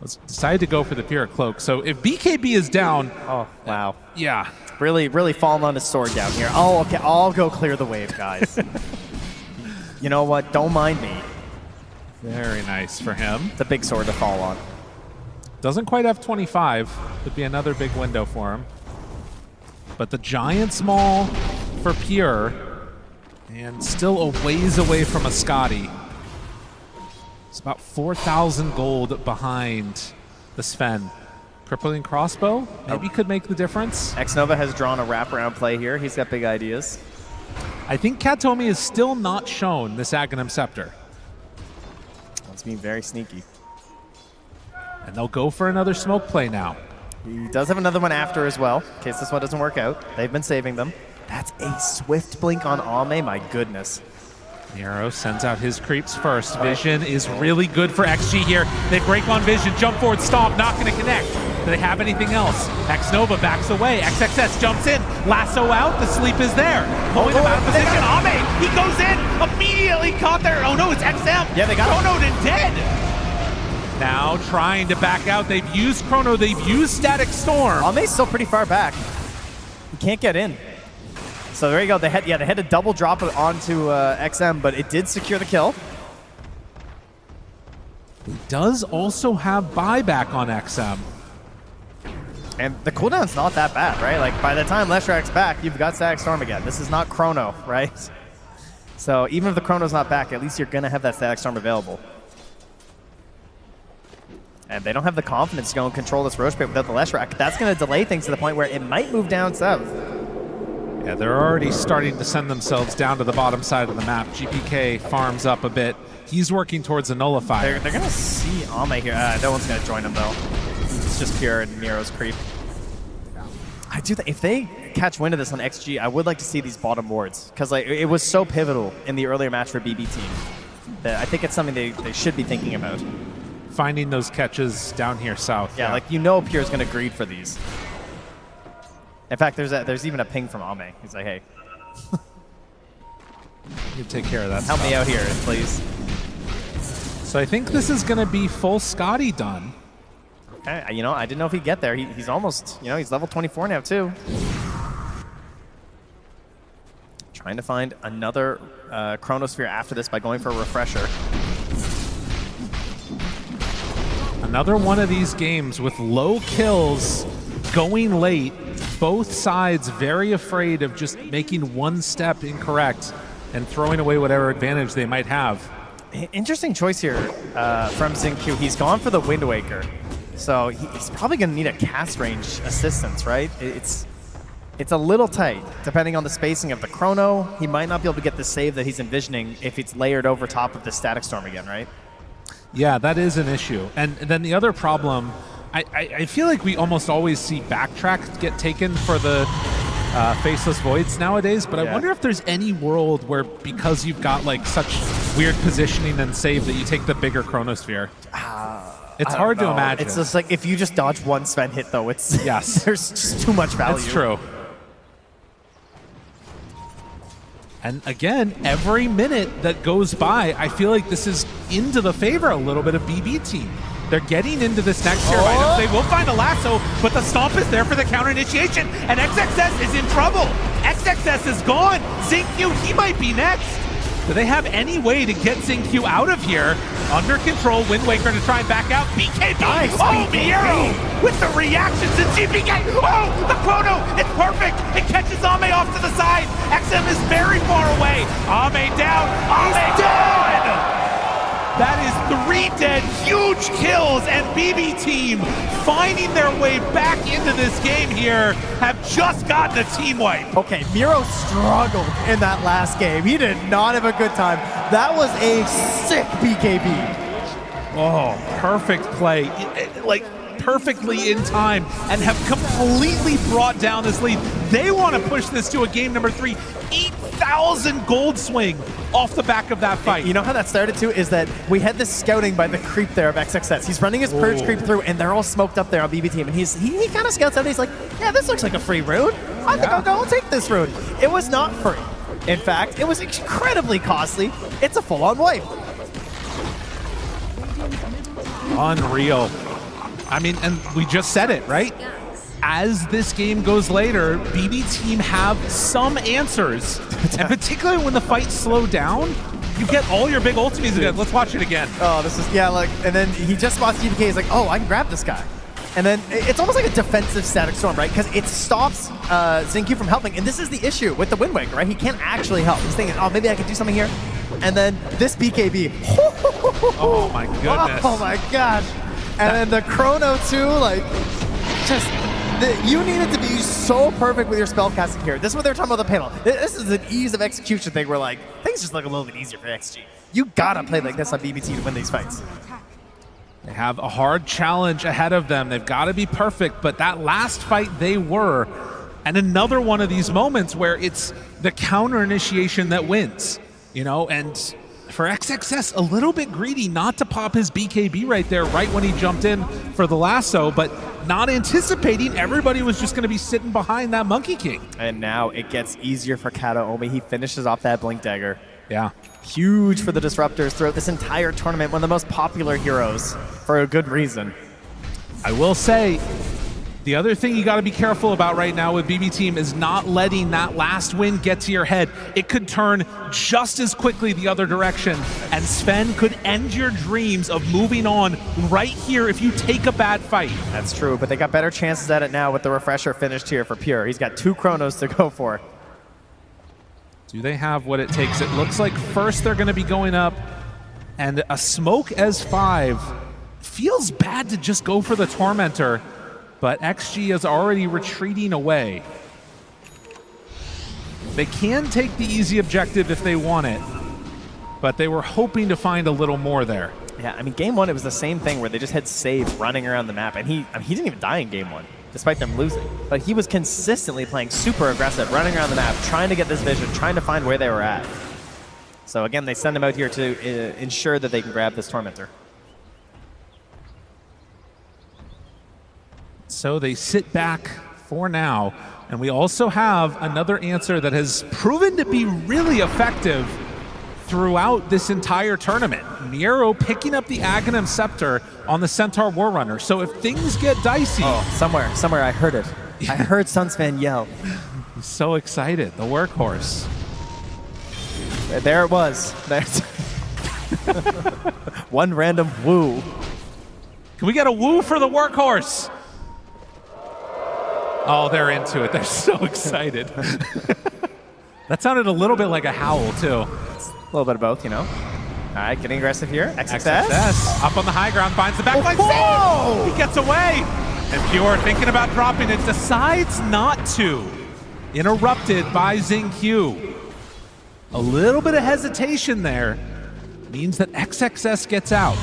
Let's decide to go for the Pyrrhic Cloak. So if BKB is down... Oh, wow. Yeah. Really falling on his sword down here. Oh, okay. I'll go clear the wave, guys. You know what? Don't mind me. Very nice for him. It's a big sword to fall on. Doesn't quite have 25. Could be another big window for him. But the Giant's Maul for Pure, and still a ways away from a Scotty. It's about 4,000 gold behind the Sven. Crippling Crossbow maybe could make the difference. Xnova has drawn a wraparound play here. He's got big ideas. I think Katome is still not shown this Aghanim Scepter. That's being very sneaky. And they'll go for another smoke play now. He does have another one after as well, in case this one doesn't work out. They've been saving them. That's a swift blink on Ame, my goodness. Nero sends out his creeps first. Vision is really good for XG here. They break on Vision, jump forward, stomp, not going to connect. Do they have anything else? Xnova backs away. XXS jumps in. Lasso out. The sleep is there. Pulling him out of position. Ame, he goes in. Immediately caught there. Oh no, it's XM. Yeah, they got him. Chrono and dead. Now trying to back out. They've used Chrono. They've used Static Storm. Ame's still pretty far back. He can't get in. So there you go. They had to double drop it onto XM, but it did secure the kill. He does also have buyback on XM. And the cooldown's not that bad, right? Like, by the time Leshrak's back, you've got Static Storm again. This is not Chrono, right? So even if the Chrono's not back, at least you're going to have that Static Storm available. And they don't have the confidence to go and control this Roche Pit without the Leshrak. That's going to delay things to the point where it might move down south. Yeah, they're already starting to send themselves down to the bottom side of the map. GPK farms up a bit. He's working towards a nullifier. They're going to see Ame here. No one's going to join him, though. It's just Pure and Nero's creep. I do think if they catch wind of this on XG, I would like to see these bottom wards. Because like, it was so pivotal in the earlier match for BB team that I think it's something they should be thinking about. Finding those catches down here south. Yeah, like you know Pure's going to greed for these. In fact, there's even a ping from Ame. He's like, hey. You take care of that. Help me out here, please. So I think this is going to be full Scotty done. Okay, you know, I didn't know if he'd get there. He's almost, you know, he's level 24 now, too. Trying to find another Chronosphere after this by going for a refresher. Another one of these games with low kills going late. Both sides very afraid of just making one step incorrect and throwing away whatever advantage they might have. Interesting choice here from XinQ. He's gone for the Wind Waker. So he's probably going to need a cast range assistance, right? It's a little tight, depending on the spacing of the Chrono. He might not be able to get the save that he's envisioning if it's layered over top of the Static Storm again, right? Yeah, that is an issue. And then the other problem, I feel like we almost always see backtrack get taken for the Faceless Voids nowadays, but I wonder if there's any world where, because you've got like such weird positioning and save, that you take the bigger Chronosphere. It's hard to imagine. It's just like if you just dodge one Sven hit, though, it's yes. There's just too much value. That's true. And again, every minute that goes by, I feel like this is into the favor a little bit of BB team. They're getting into this next tier of items. They will find a lasso, but the stomp is there for the counter initiation, and XXS is in trouble. XXS is gone. XingQ, he might be next. Do they have any way to get XingQ out of here? Under control, Wind Waker to try and back out. BKB! Nice, oh, BKB. Miero with the reactions and GPK! Oh, the chrono! It's perfect! It catches Ame off to the side! XM is very far away! Ame down! Ame down! That is 3 dead, huge kills, and BB team finding their way back into this game here have just gotten a team wipe. Okay, Miero struggled in that last game. He did not have a good time. That was a sick BKB. Oh, perfect play. Like, perfectly in time, and have completely brought down this lead. They want to push this to a game number 3. 8,000 gold swing off the back of that fight. You know how that started too? Is that we had this scouting by the creep there of XXS. He's running his purge creep through, and they're all smoked up there on BB team. And he kind of scouts out, and he's like, yeah, this looks like a free rune. I think I'll go and take this rune. It was not free. In fact, it was incredibly costly. It's a full-on wipe. Unreal. I mean, and we just said it, right? As this game goes later, BB team have some answers. And particularly when the fight slowed down, you get all your big ultimates again. Let's watch it again. Oh, this is, yeah, like, and then he just spots GPK. He's like, oh, I can grab this guy. And then it's almost like a defensive static storm, right? Because it stops XingQ from helping. And this is the issue with the Wind Waker, right? He can't actually help. He's thinking, oh, maybe I can do something here. And then this BKB. Oh, my goodness. Oh, my gosh. And then the chrono, too, like, just... You needed to be so perfect with your spellcasting here. This is what they're talking about the panel. This is an ease of execution thing where, like, things just look a little bit easier for XG. You gotta play like this on BBT to win these fights. They have a hard challenge ahead of them. They've got to be perfect, but that last fight they were. And another one of these moments where it's the counter initiation that wins, you know, and for XXS, a little bit greedy not to pop his BKB right there, right when he jumped in for the lasso, but not anticipating everybody was just going to be sitting behind that Monkey King. And now it gets easier for Kataomi. He finishes off that Blink Dagger. Yeah. Huge for the Disruptors throughout this entire tournament. One of the most popular heroes for a good reason. I will say, the other thing you got to be careful about right now with BB team is not letting that last win get to your head. It could turn just as quickly the other direction, and Sven could end your dreams of moving on right here if you take a bad fight. That's true, but they got better chances at it now with the refresher finished here for Pure. He's got 2 chronos to go for. Do they have what it takes? It looks like first they're going to be going up, and a smoke as 5. Feels bad to just go for the Tormentor, but XG is already retreating away. They can take the easy objective if they want it, but they were hoping to find a little more there. Yeah, I mean, game 1, it was the same thing where they just had Save running around the map, and he didn't even die in game 1, despite them losing. But he was consistently playing super aggressive, running around the map, trying to get this vision, trying to find where they were at. So again, they send him out here to ensure that they can grab this Tormentor. So they sit back for now, and we also have another answer that has proven to be really effective throughout this entire tournament. Miero picking up the Aghanim Scepter on the Centaur Warrunner. So if things get dicey... Oh, somewhere I heard it. I heard Sunsfan yell. He's so excited, the workhorse. There it was. There's one random woo. Can we get a woo for the workhorse? Oh, they're into it. They're so excited. That sounded a little bit like a howl, too. A little bit of both, you know. All right, getting aggressive here. XXS up on the high ground, finds the backline. Oh, he gets away. And Pure, thinking about dropping it, decides not to. Interrupted by XingQ. A little bit of hesitation there means that XXS gets out.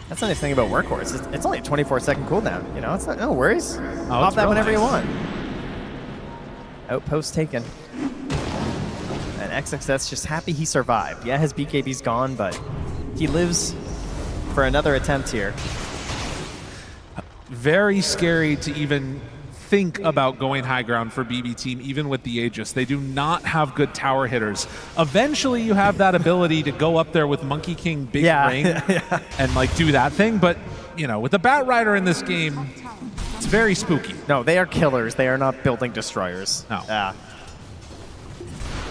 That's the nice thing about Workhorse. It's only a 24-second cooldown. You know, it's not, no worries. Pop that whenever you want. Outpost taken. And XXS just happy he survived. Yeah, his BKB's gone, but he lives for another attempt here. Very scary to even think about going high ground for BB Team, even with the Aegis. They do not have good tower hitters. Eventually, you have that ability to go up there with Monkey King Big Ring and like do that thing. But, you know, with the Bat Rider in this game, it's very spooky. No, they are killers. They are not building destroyers. No. Yeah.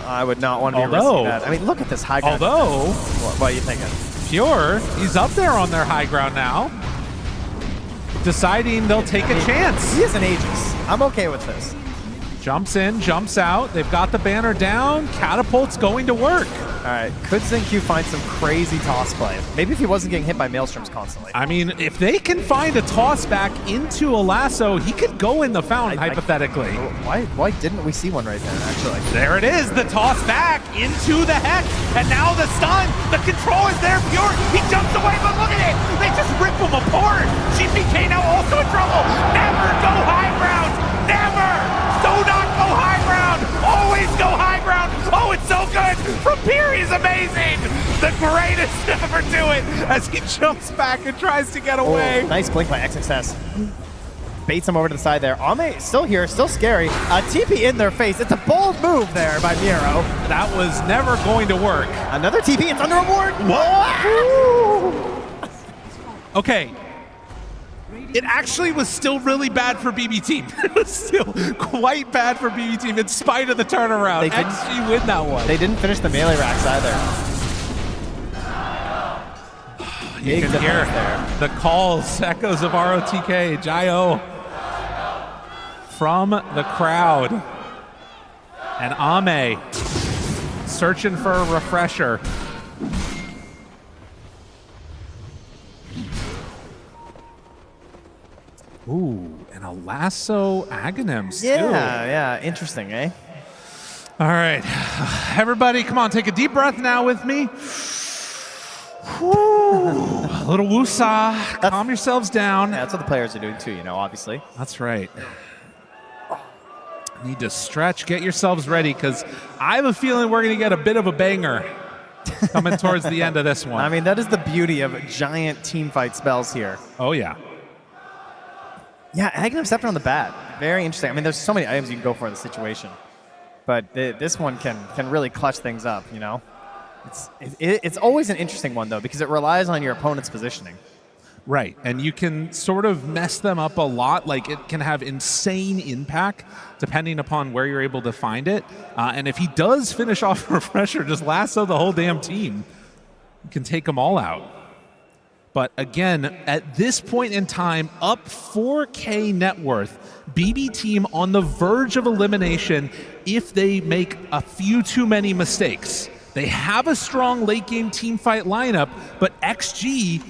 I would not want to be risking that. I mean, look at this high ground. Although, what are you thinking? Pure, he's up there on their high ground now, deciding they'll take a chance. He is an Aegis. I'm okay with this. Jumps in, jumps out. They've got the banner down. Catapult's going to work. All right. Could XinQ find some crazy toss play? Maybe if he wasn't getting hit by Maelstroms constantly. I mean, if they can find a toss back into a lasso, he could go in the fountain, hypothetically. Why didn't we see one right there, actually? There it is, the toss back into the Hex. And now the stun. The control is there, Pure. He jumps away, but look at it. They just rip him apart. GPK now also in trouble. Never go high ground. Never. Do not go high ground. Always go high ground. Oh, it's so good. From Pierre, he's amazing. The greatest to ever do it as he jumps back and tries to get away. Oh, nice blink by XXS. Baits him over to the side there. Ame still here, still scary. TP in their face. It's a bold move there by Miro. That was never going to work. Another TP, it's under a ward. Whoa! Okay. It actually was still really bad for BB Team. It was still quite bad for BB Team in spite of the turnaround. XG win that one. They didn't finish the melee racks either. You can hear the calls, echoes of ROTK, Jio from the crowd. And Ame searching for a refresher. Ooh, and a lasso Aghanims, too. Yeah, interesting, eh? All right, everybody, come on, take a deep breath now with me. Whew. A little woosah, calm yourselves down. Yeah, that's what the players are doing too, you know, obviously. That's right. Need to stretch, get yourselves ready, because I have a feeling we're going to get a bit of a banger coming towards the end of this one. I mean, that is the beauty of giant team fight spells here. Oh, yeah. Yeah, Aghanim Scepter on the bat. Very interesting. I mean, there's so many items you can go for in the situation. But this one can really clutch things up, you know? It's always an interesting one, though, because it relies on your opponent's positioning. Right, and you can sort of mess them up a lot. Like, it can have insane impact depending upon where you're able to find it. And if he does finish off a refresher, just lasso the whole damn team, you can take them all out. But again, at this point in time, up 4K net worth, BB Team on the verge of elimination if they make a few too many mistakes. They have a strong late game team fight lineup, but XG,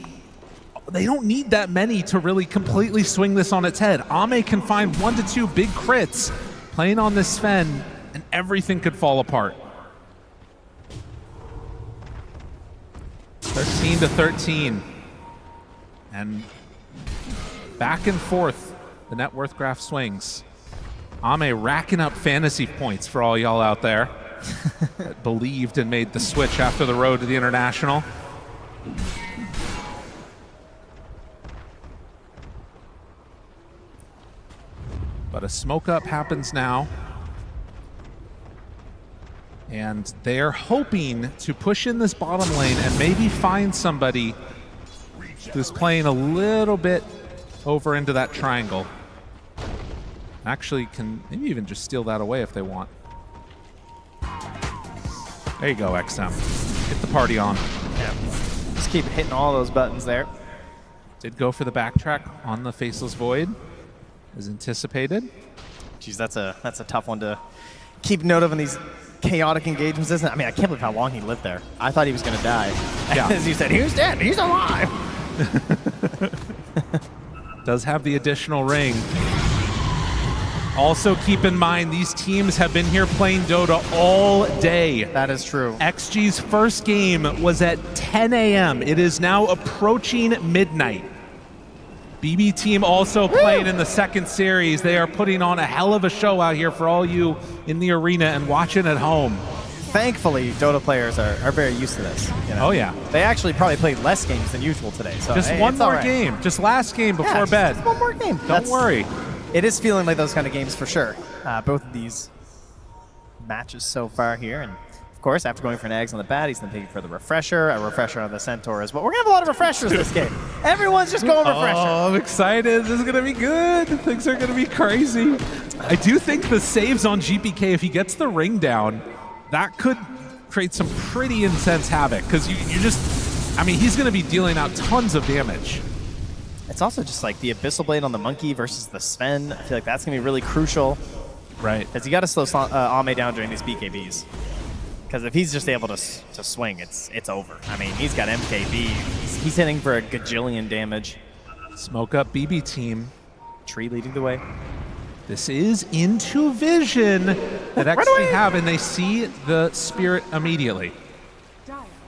they don't need that many to really completely swing this on its head. Ame can find 1 to 2 big crits playing on this Sven, and everything could fall apart. 13 to 13. And back and forth, the net worth graph swings. Ame racking up fantasy points for all y'all out there that believed and made the switch after the road to the International. But a smoke up happens now. And they're hoping to push in this bottom lane and maybe find somebody who's playing a little bit over into that triangle. Actually can maybe even just steal that away if they want. There you go, XM. Get the party on. Yeah. Just keep hitting all those buttons there. Did go for the backtrack on the Faceless Void, as anticipated. Geez, that's a tough one to keep note of in these chaotic engagements, isn't it? I mean, I can't believe how long he lived there. I thought he was going to die. Yeah. As you said, he's dead. He's alive. Does have the additional ring. Also keep in mind, these teams have been here playing Dota all day. That is true. XG's first game was at 10 a.m. It is now approaching midnight. BB Team also playing in the second series. They are putting on a hell of a show out here for all you in the arena and watching at home. Thankfully, Dota players are very used to this. You know? Oh, yeah. They actually probably played less games than usual today. So just hey, one more right. game. Just last game before bed. Just one more game. Don't worry. it is feeling like those kind of games for sure. Both of these matches so far here. And of course, after going for an eggs on the bat, he's then taking for the refresher, a refresher on the Centaur as well. We're going to have a lot of refreshers this game. Everyone's just going refresher. Oh, I'm excited. This is going to be good. Things are going to be crazy. I do think the saves on GPK, if he gets the ring down, that could create some pretty intense havoc because you just, I mean, he's going to be dealing out tons of damage. It's also just like the Abyssal Blade on the Monkey versus the Sven. I feel like that's going to be really crucial. Right. Because you got to slow Ame down during these BKBs. Because if he's just able to swing, it's over. I mean, he's got MKB. He's hitting for a gajillion damage. Smoke up BB team. Tree leading the way. This is into vision that Xtreme have, and they see the Spirit immediately.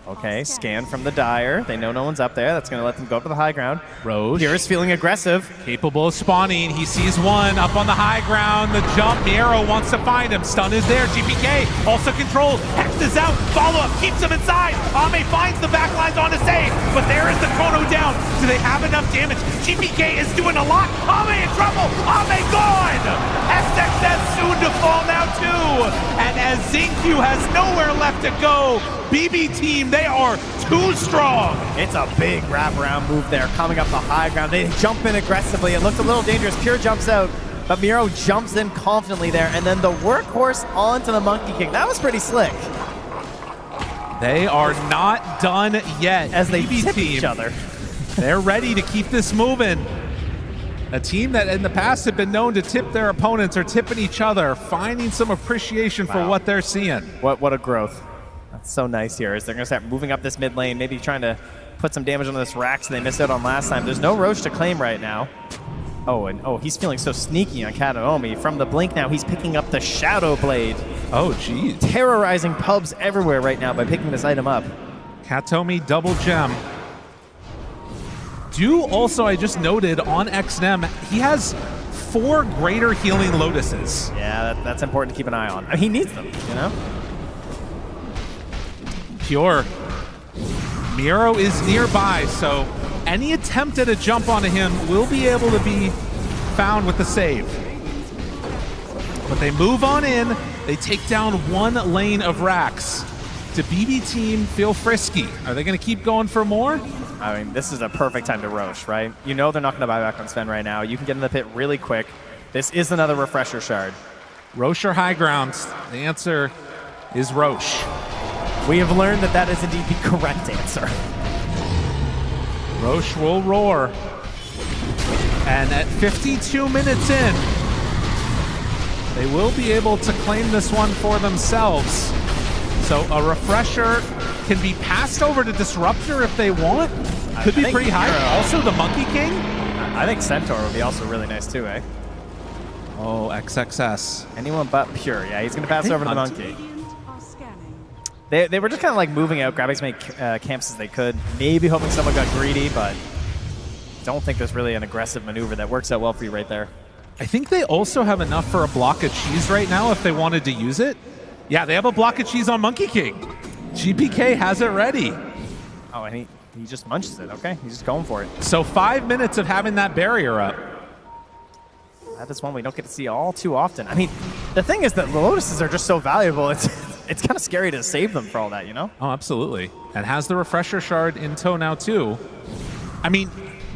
Okay, scan from the Dire. They know no one's up there. That's going to let them go up to the high ground. Roche. Pierce feeling aggressive. Capable of spawning. He sees one up on the high ground. The jump. Miero wants to find him. Stun is there. GPK also controlled. Hex is out. Follow-up keeps him inside. Ame finds the backlines on a save, but there is the chrono down. Do they have enough damage? GPK is doing a lot. Ame in trouble. Ame gone. SXS soon to fall now too. And as Xingqiu has nowhere left to go, BB team, they are too strong. It's a big wraparound move there, coming up the high ground. They jump in aggressively. It looks a little dangerous. Pure jumps out, but Miero jumps in confidently there, and then the workhorse onto the Monkey King. That was pretty slick. They are not done yet. As they BB tip team, each other. they're ready to keep this moving. A team that in the past have been known to tip their opponents or tipping each other, finding some appreciation for what they're seeing. What a growth. That's so nice here, is they're going to start moving up this mid lane, maybe trying to put some damage on this Rax they missed out on last time. There's no Roche to claim right now. Oh, he's feeling so sneaky on Kataomi. From the blink now, he's picking up the Shadow Blade. Oh, geez. Terrorizing pubs everywhere right now by picking this item up. Kataomi double gem. Also, I just noted on Xtreme, he has 4 greater healing Lotuses. Yeah, that's important to keep an eye on. I mean, he needs them, you know? Pure. Miero is nearby, so any attempt at a jump onto him will be able to be found with the save. But they move on in. They take down 1 lane of Rax. To BB team, feel frisky. Are they going to keep going for more? I mean, this is a perfect time to Roche, right? You know they're not going to buy back on Sven right now. You can get in the pit really quick. This is another refresher shard. Roche or high grounds? The answer is Roche. We have learned that is indeed the correct answer. Roche will roar. And at 52 minutes in, they will be able to claim this one for themselves. So a refresher can be passed over to Disruptor if they want. Could be pretty high. Also the Monkey King. I think Centaur would be also really nice too, eh? Oh, XXS. Anyone but Pure. Yeah, he's going to pass over to the Monkey. They were just kind of like moving out, grabbing as many camps as they could. Maybe hoping someone got greedy, but don't think there's really an aggressive maneuver that works out well for you right there. I think they also have enough for a block of cheese right now if they wanted to use it. Yeah, they have a block of cheese on Monkey King. GPK has it ready. Oh, and he just munches it. Okay, he's just going for it. So 5 minutes of having that barrier up. That is one we don't get to see all too often. I mean, the thing is that the Lotuses are just so valuable. It's kind of scary to save them for all that, you know? Oh, absolutely. And has the refresher shard in tow now too. I mean,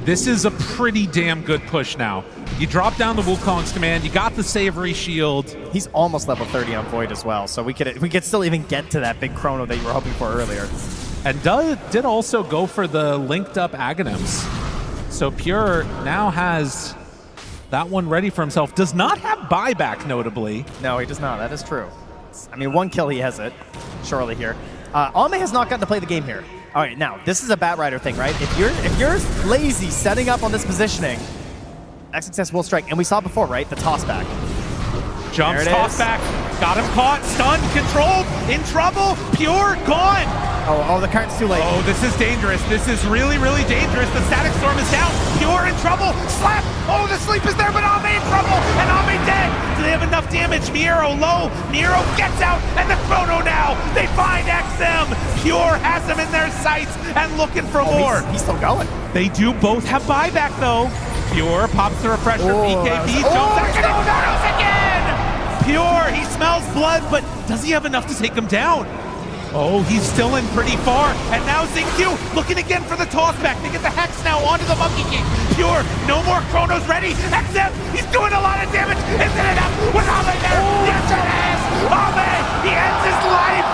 this is a pretty damn good push now. You drop down the Wukong's command, you got the Savory Shield. He's almost level 30 on Void as well, so we could still even get to that big chrono that you were hoping for earlier. And did also go for the linked up Aghanims. So Pure now has that one ready for himself. Does not have buyback, notably. No, he does not. That is true. I mean, 1 kill he has it, surely here. Ame has not gotten to play the game here. All right, now, this is a Batrider thing, right? If you're lazy setting up on this positioning, XXS will strike. And we saw before, right? The toss back. Jumps, toss back, got him caught, stunned, controlled, in trouble, Pure, gone. Oh, the card's too late. Oh, this is dangerous. This is really, really dangerous. The Static Storm is down. Pure in trouble. Slap. Oh, the sleep is there, but Ame in trouble. And Ame dead. Do they have enough damage? Miero low. Miero gets out. And the chrono now. They find XM. Pure has him in their sights and looking for more. He's still going. They do both have buyback, though. Pure pops the refresher. BKB jumps back. Oh, Nanos again! Pure, he smells blood, but does he have enough to take him down? Oh, he's still in pretty far. And now ZingQ looking again for the toss back. They get the Hex now onto the Monkey King. Pure, no more Chronos ready. XM, he's doing a lot of damage. Isn't it enough with Ame there? Yes, it is! Ame, he ends his life.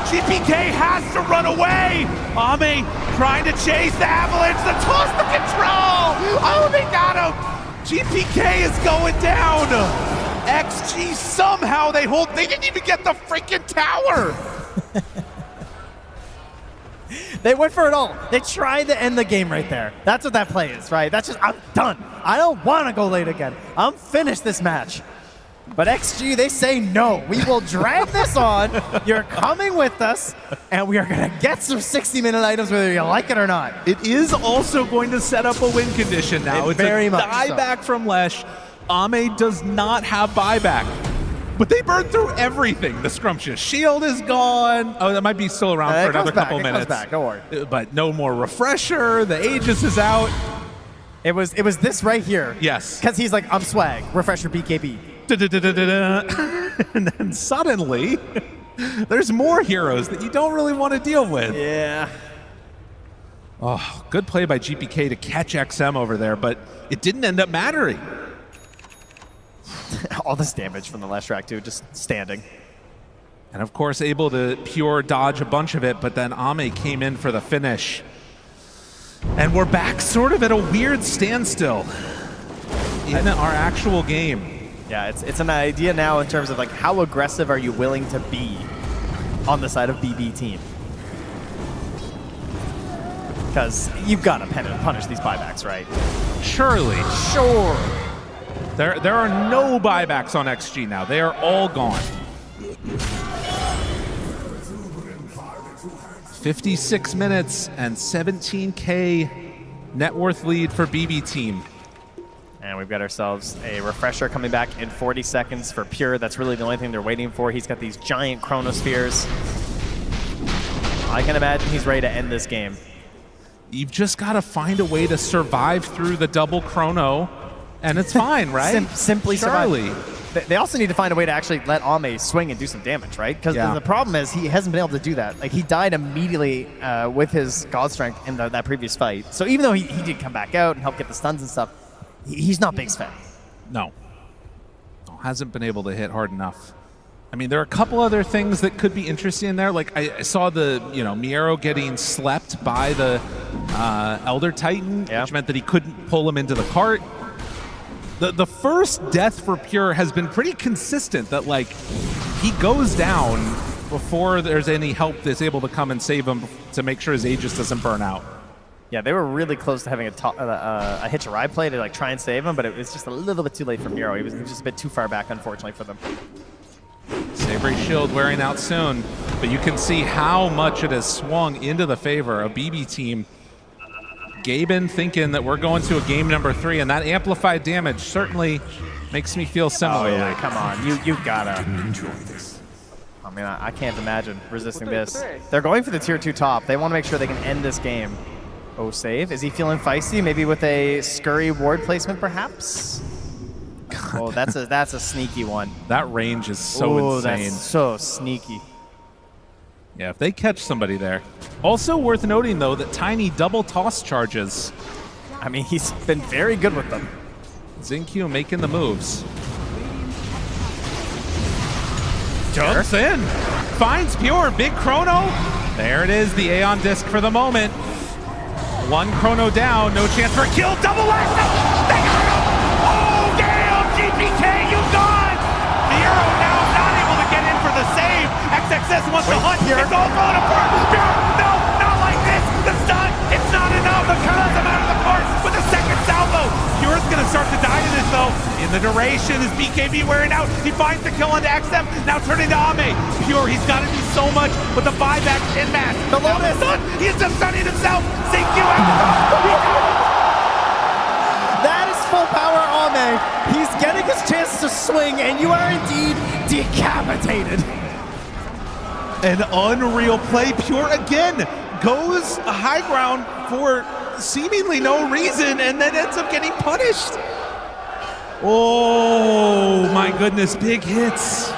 GPK has to run away. Ame trying to chase the Avalanche. The toss, the control. Oh, they got him. GPK is going down. XG somehow they hold. They didn't even get the freaking tower. They went for it all. They tried to end the game right there. That's what that play is, right? That's just, I'm done. I don't want to go late again. I'm finished this match. But XG, they say no. We will drag this on. You're coming with us, and we are going to get some 60-minute items whether you like it or not. It is also going to set up a win condition now. It's very a much dieback from Lesh. Ame does not have buyback. But they burned through everything. The Scrumptious Shield is gone. Oh, that might be still around for another couple minutes. It comes back, don't worry. But no more refresher. The Aegis is out. It was this right here. Yes. Because he's like, I'm swag. Refresher BKB. And then suddenly, there's more heroes that you don't really want to deal with. Yeah. Oh, good play by GPK to catch XM over there, but it didn't end up mattering. All this damage from the last track, too, just standing. And of course, able to pure dodge a bunch of it, but then Ame came in for the finish. And we're back sort of at a weird standstill in our actual game. Yeah, it's an idea now in terms of like how aggressive are you willing to be on the side of BB team? Because you've got to punish these buybacks, right? Surely. Sure. There are no buybacks on XG now. They are all gone. 56 minutes and 17K net worth lead for BB team. And we've got ourselves a refresher coming back in 40 seconds for Pure. That's really the only thing they're waiting for. He's got these giant chronospheres. I can imagine he's ready to end this game. You've just got to find a way to survive through the double chrono, and it's fine, right? Simply Surely. survive. They also need to find a way to actually let Ame swing and do some damage, right? Because the problem is he hasn't been able to do that. Like, he died immediately with his God Strength in that previous fight. So even though he did come back out and help get the stuns and stuff, he's not Big's fan. No. Hasn't been able to hit hard enough. I mean, there are a couple other things that could be interesting in there. Like, I saw the, Miero getting slept by the Elder Titan, which meant that he couldn't pull him into the cart. The first death for Pure has been pretty consistent, that, like, he goes down before there's any help that's able to come and save him to make sure his Aegis doesn't burn out. Yeah, they were really close to having a hitch a ride play to like try and save him, but it was just a little bit too late for Miero. He was just a bit too far back, unfortunately, for them. Sabre Shield wearing out soon, but you can see how much it has swung into the favor of BB team. Gaben thinking that we're going to a game number 3, and that amplified damage certainly makes me feel similarly. Oh, yeah, come on. You gotta. I mean, I can't imagine resisting this. They're going for the tier 2 top. They want to make sure they can end this game. Oh, save. Is he feeling feisty? Maybe with a scurry ward placement, perhaps? Oh, that's a sneaky one. That range is so insane. That's so sneaky. Yeah, if they catch somebody there. Also worth noting, though, that Tiny double toss charges. I mean, he's been very good with them. XingQ making the moves. Jumps in. Finds Pure. Big chrono. There it is, the Aeon disc for the moment. One chrono down. No chance for a kill. Double last. They got him. Oh, damn. GPK, you gone. Miero now not able to get in for the save. XXS wants to hunt. It's all falling apart. Pure, no, not like this. The stun, it's not enough. The curls him out of the park with a second salvo. Pure's going to start to die to this, though. In the duration, is BKB wearing out. He finds the kill onto XM. Now turning to Ame. Pure, he's got to do so much with the buyback in match. The Lotus, he's just stunning himself. ZingQ out the top. That is full power Ame. He's getting his chance to swing, and you are indeed decapitated. An unreal play. Pure again goes a high ground for seemingly no reason and then ends up getting punished. Oh my goodness, big hits.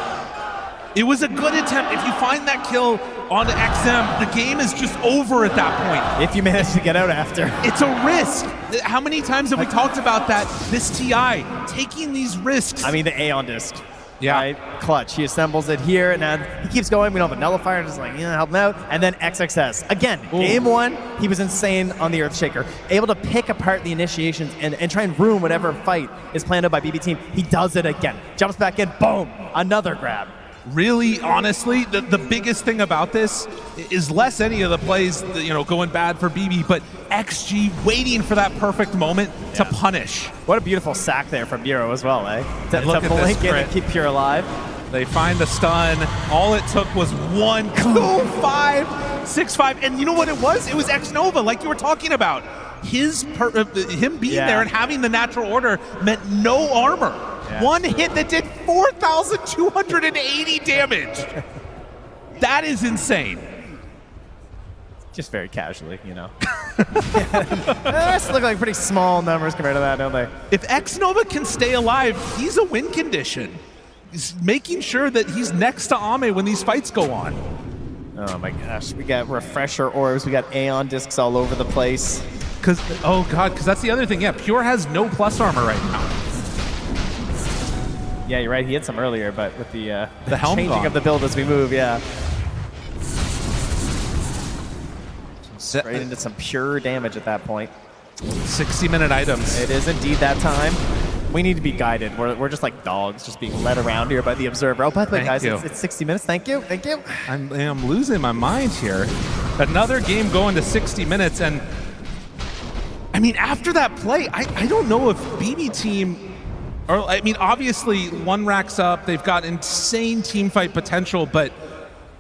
It was a good attempt. If you find that kill on the XM, the game is just over at that point. If you manage to get out after. It's a risk. How many times have we talked about that? This TI, taking these risks. I mean, the Aeon disc. Yeah. Right? Clutch. He assembles it here, and now he keeps going. We don't have a nullifier, just like, help him out. And then XXS. Again, game one, he was insane on the Earthshaker. Able to pick apart the initiations and try and ruin whatever fight is planned out by BB Team. He does it again. Jumps back in, boom, another grab. Really, honestly, the biggest thing about this is less any of the plays, going bad for BB, but XG waiting for that perfect moment to punish. What a beautiful sack there from Miro as well, eh? To blink in and keep Pure alive. They find the stun. All it took was 1, 2, 5, 6, 5. And you know what it was? It was Xnova, like you were talking about. Him being there and having the natural order meant no armor. Yeah. One hit that did 4,280 damage. That is insane. Just very casually, The rest look like pretty small numbers compared to that, don't they? If Xnova can stay alive, he's a win condition. He's making sure that he's next to Ame when these fights go on. Oh my gosh, we got refresher orbs, we got Aeon discs all over the place. Because that's the other thing. Yeah, Pure has no plus armor right now. Yeah, you're right. He had some earlier, but with the helm changing of the build as we move, Straight into some pure damage at that point. 60-minute items. It is indeed that time. We need to be guided. We're just like dogs, just being led around here by the observer. Oh, by the way, guys, it's 60 minutes. Thank you. I'm losing my mind here. Another game going to 60 minutes, and I mean, after that play, I don't know if BB Team... obviously, one racks up. They've got insane teamfight potential, but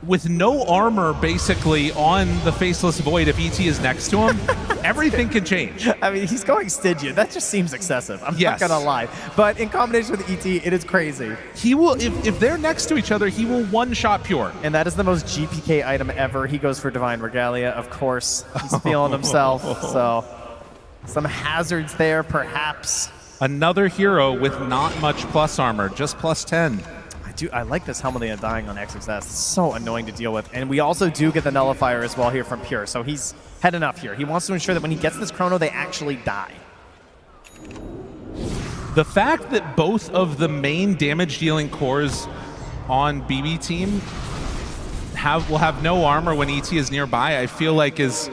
with no armor, basically, on the Faceless Void, if ET is next to him, everything can change. I mean, he's going Stygian. That just seems excessive. I'm not going to lie. But in combination with ET, it is crazy. He will, if they're next to each other, he will one-shot Pure. And that is the most GPK item ever. He goes for Divine Regalia, of course. He's feeling himself, so some hazards there, perhaps. Another hero with not much plus armor, just plus 10. I like this Helmet dying on XXS. It's so annoying to deal with. And we also do get the nullifier as well here from Pure. So he's had enough here. He wants to ensure that when he gets this chrono, they actually die. The fact that both of the main damage-dealing cores on BB Team will have no armor when ET is nearby, I feel like is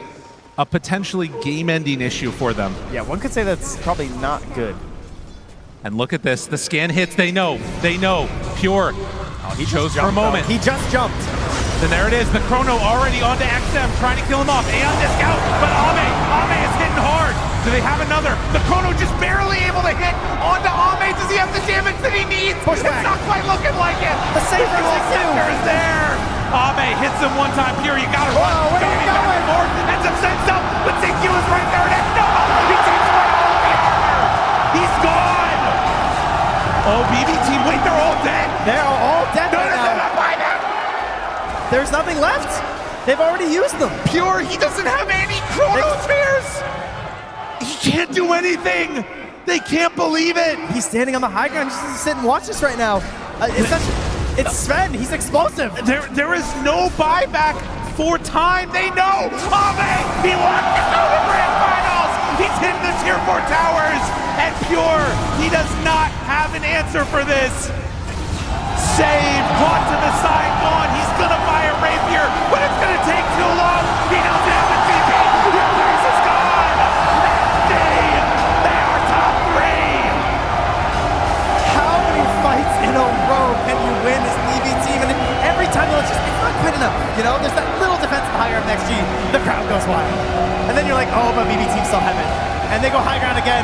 a potentially game-ending issue for them. Yeah, one could say that's probably not good. And look at this, the scan hits, they know. Pure, he chose for a moment. He just jumped. Then there it is, the chrono already onto XM, trying to kill him off. Aeon disc out, but Ame is hitting hard. Do they have another? The chrono just barely able to hit onto Ame. Does he have the damage that he needs? Push back. It's not quite looking like it. The safe Scepter is there. Ame hits him one time. Pure, you gotta run. Whoa, where are you going? Ends up setting up, but Tinku is right there. And Xnova, he takes away all the armor. He's gone. Oh, BB Team, wait, they're all dead. They're all dead right now. Not by them. There's nothing left. They've already used them. Pure, he doesn't have any chronospheres. He can't do anything. They can't believe it. He's standing on the high ground. Just sit and watch this right now. It's Sven. He's explosive. There is no buyback for time. They know. Ame, he wants to go to the grand finals. He's hitting the tier 4 towers. And Pure, he does not have an answer for this. Save, caught to the side, gone. He's gonna buy a rapier, but it's gonna take too long. He doesn't have the TP. Your place is gone. And they are top 3. How many fights in a row can you win as BB Team? And every time it's not quite enough. There's that little defense higher up next G. The crowd goes wild. And then you're like, oh, but BB Team still have it. And they go high ground again.